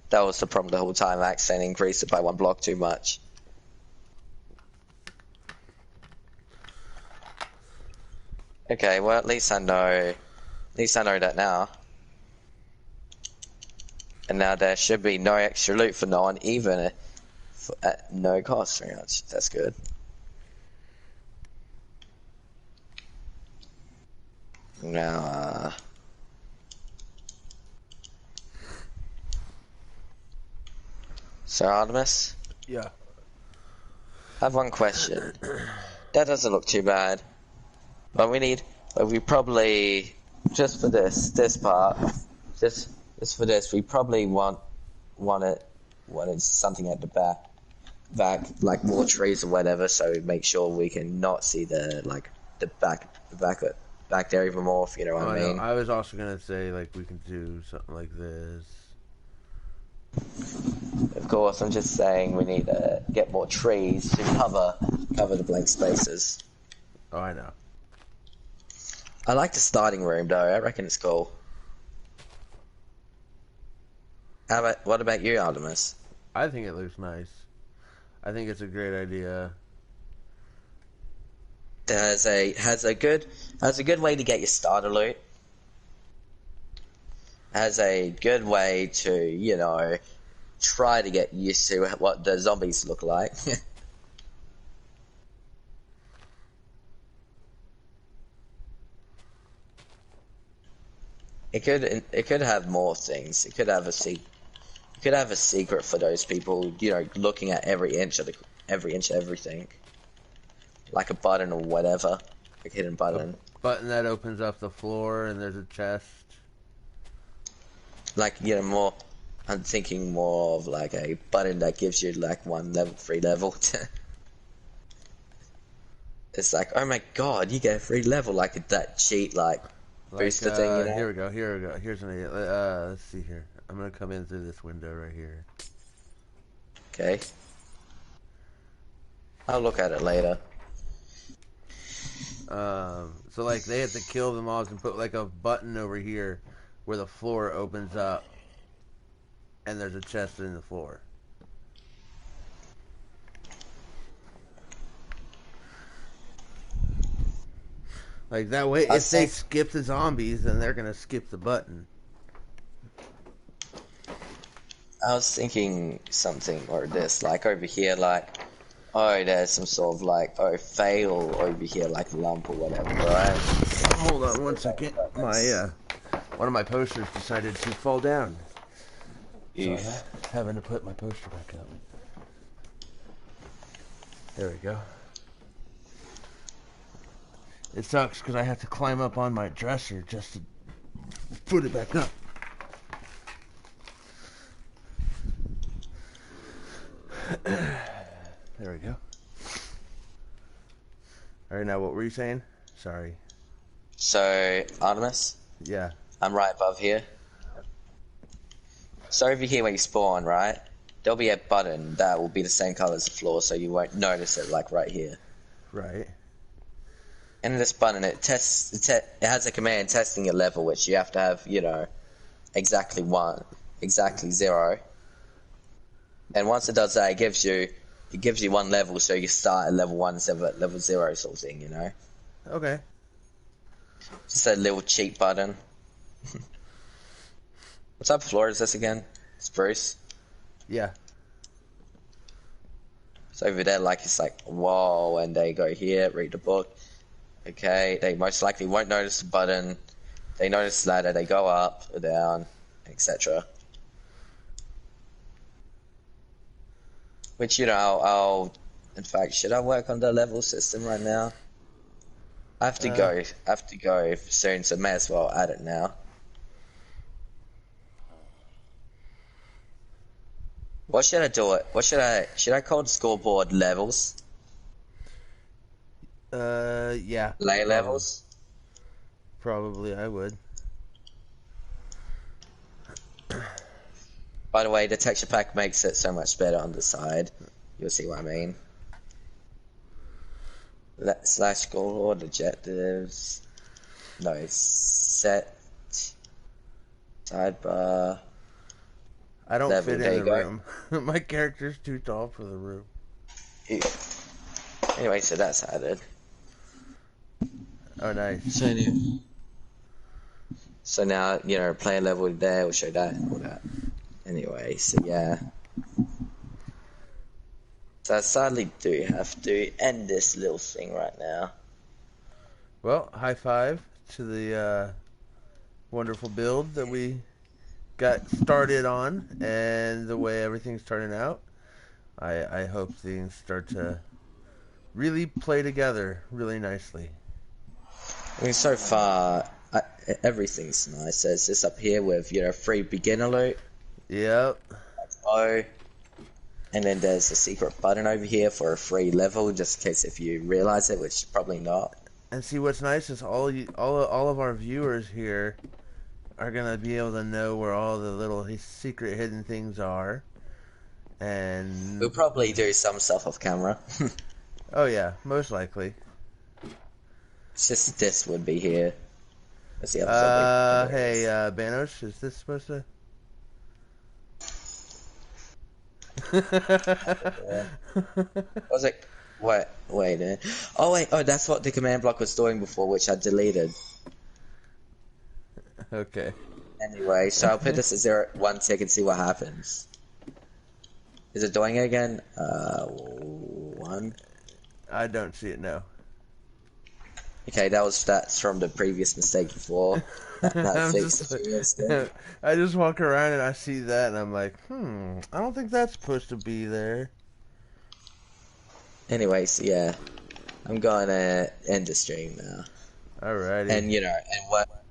That was the problem the whole time. I accidentally increased it by 1 block too much. Okay, well at least I know... At least I know that now. And now there should be no extra loot for no one, even at no cost, pretty much. That's good. Now, so Artemis, Yeah. I have one question. That doesn't look too bad. But we probably, just for this part, just for this, we probably wanted something at the back, like more trees or whatever, so we make sure we can not see the back there even more, if you know what I mean. I was also gonna say, like, we can do something like this. Of course, I'm just saying we need to get more trees to cover the blank spaces. Oh, I know. I like the starting room though. I reckon it's cool. What about you, Artemis? I think it looks nice. I think it's a great idea. It has a good way to get your starter loot. Has a good way to, try to get used to what the zombies look like. It could have more things. It could have a secret for those people, looking at every inch of everything. Like a button or whatever. A hidden button. A button that opens up the floor and there's a chest. Like, more... I'm thinking more of like a button that gives you like 1 level, 3 level. It's like, oh my god, you get a 3 level, like that cheat, like booster thing, Here we go. Here's an idea. Let's see here. I'm gonna come in through this window right here. Okay. I'll look at it later. So like they have to kill the mobs and put like a button over here where the floor opens up and there's a chest in the floor. Like that way, if they skip the zombies, then they're gonna skip the button. I was thinking something or this, like over here, like, oh, there's some sort of like, fail over here, like a lump or whatever, right? Hold on 1 second. My one of my posters decided to fall down. So I'm having to put my poster back up. There we go. It sucks because I have to climb up on my dresser just to put it back up. There we go. Alright, now what were you saying? Sorry. So, Artemis? Yeah. I'm right above here. So over here where you spawn, right? There'll be a button that will be the same color as the floor, so you won't notice it, like right here. Right. And this button, it has a command testing your level, which you have to have, exactly 0. And once it does that, it gives you 1 level, so you start at level 1 instead of at level 0, sort of thing, Okay. Just a little cheat button. What type of floor is this again? Spruce? Yeah. So over there, like, it's like, whoa, and they go here, read the book. Okay, they most likely won't notice the button. They notice the ladder, they go up or down, etc. Which, you know, in fact, should I work on the level system right now? I have to go soon, so may as well add it now. What should I do it? Should I call the scoreboard levels? Yeah. Lay levels? Probably I would. By the way, the texture pack makes it so much better on the side. You'll see what I mean. Slash scoreboard, objectives. No, set. Sidebar. I don't Level, fit there in you the go. room. My character's too tall for the room. Anyway, so that's added. Oh, nice. So now, you know, player level there will show that and all that. Anyway, so yeah. So I sadly do have to end this little thing right now. Well, high five to the wonderful build that we got started on and the way everything's turning out. I hope things start to really play together really nicely. I mean, so far, everything's nice. So it's just up here with, you know, free beginner loot. Yep. Oh. And then there's a secret button over here for a free level, just in case if you realize it, which probably not. And see, what's nice is all of our viewers here are gonna be able to know where all the little secret hidden things are. And We'll probably do some stuff off camera. oh yeah, most likely. It's just this would be here. Let's see how Hey, Banos, is this supposed to? Was it? Wait a minute. Oh wait, that's what the command block was doing before, which I deleted. Okay. Anyway, so I'll put this at 0 1 tick and see what happens. Is it doing it again? 1. I don't see it now. Okay, that's from the previous mistake before. That fixed the previous thing. I just walk around and I see that and I'm like, I don't think that's supposed to be there. Anyway, so yeah, I'm gonna end the stream now. Alrighty. And you know, and what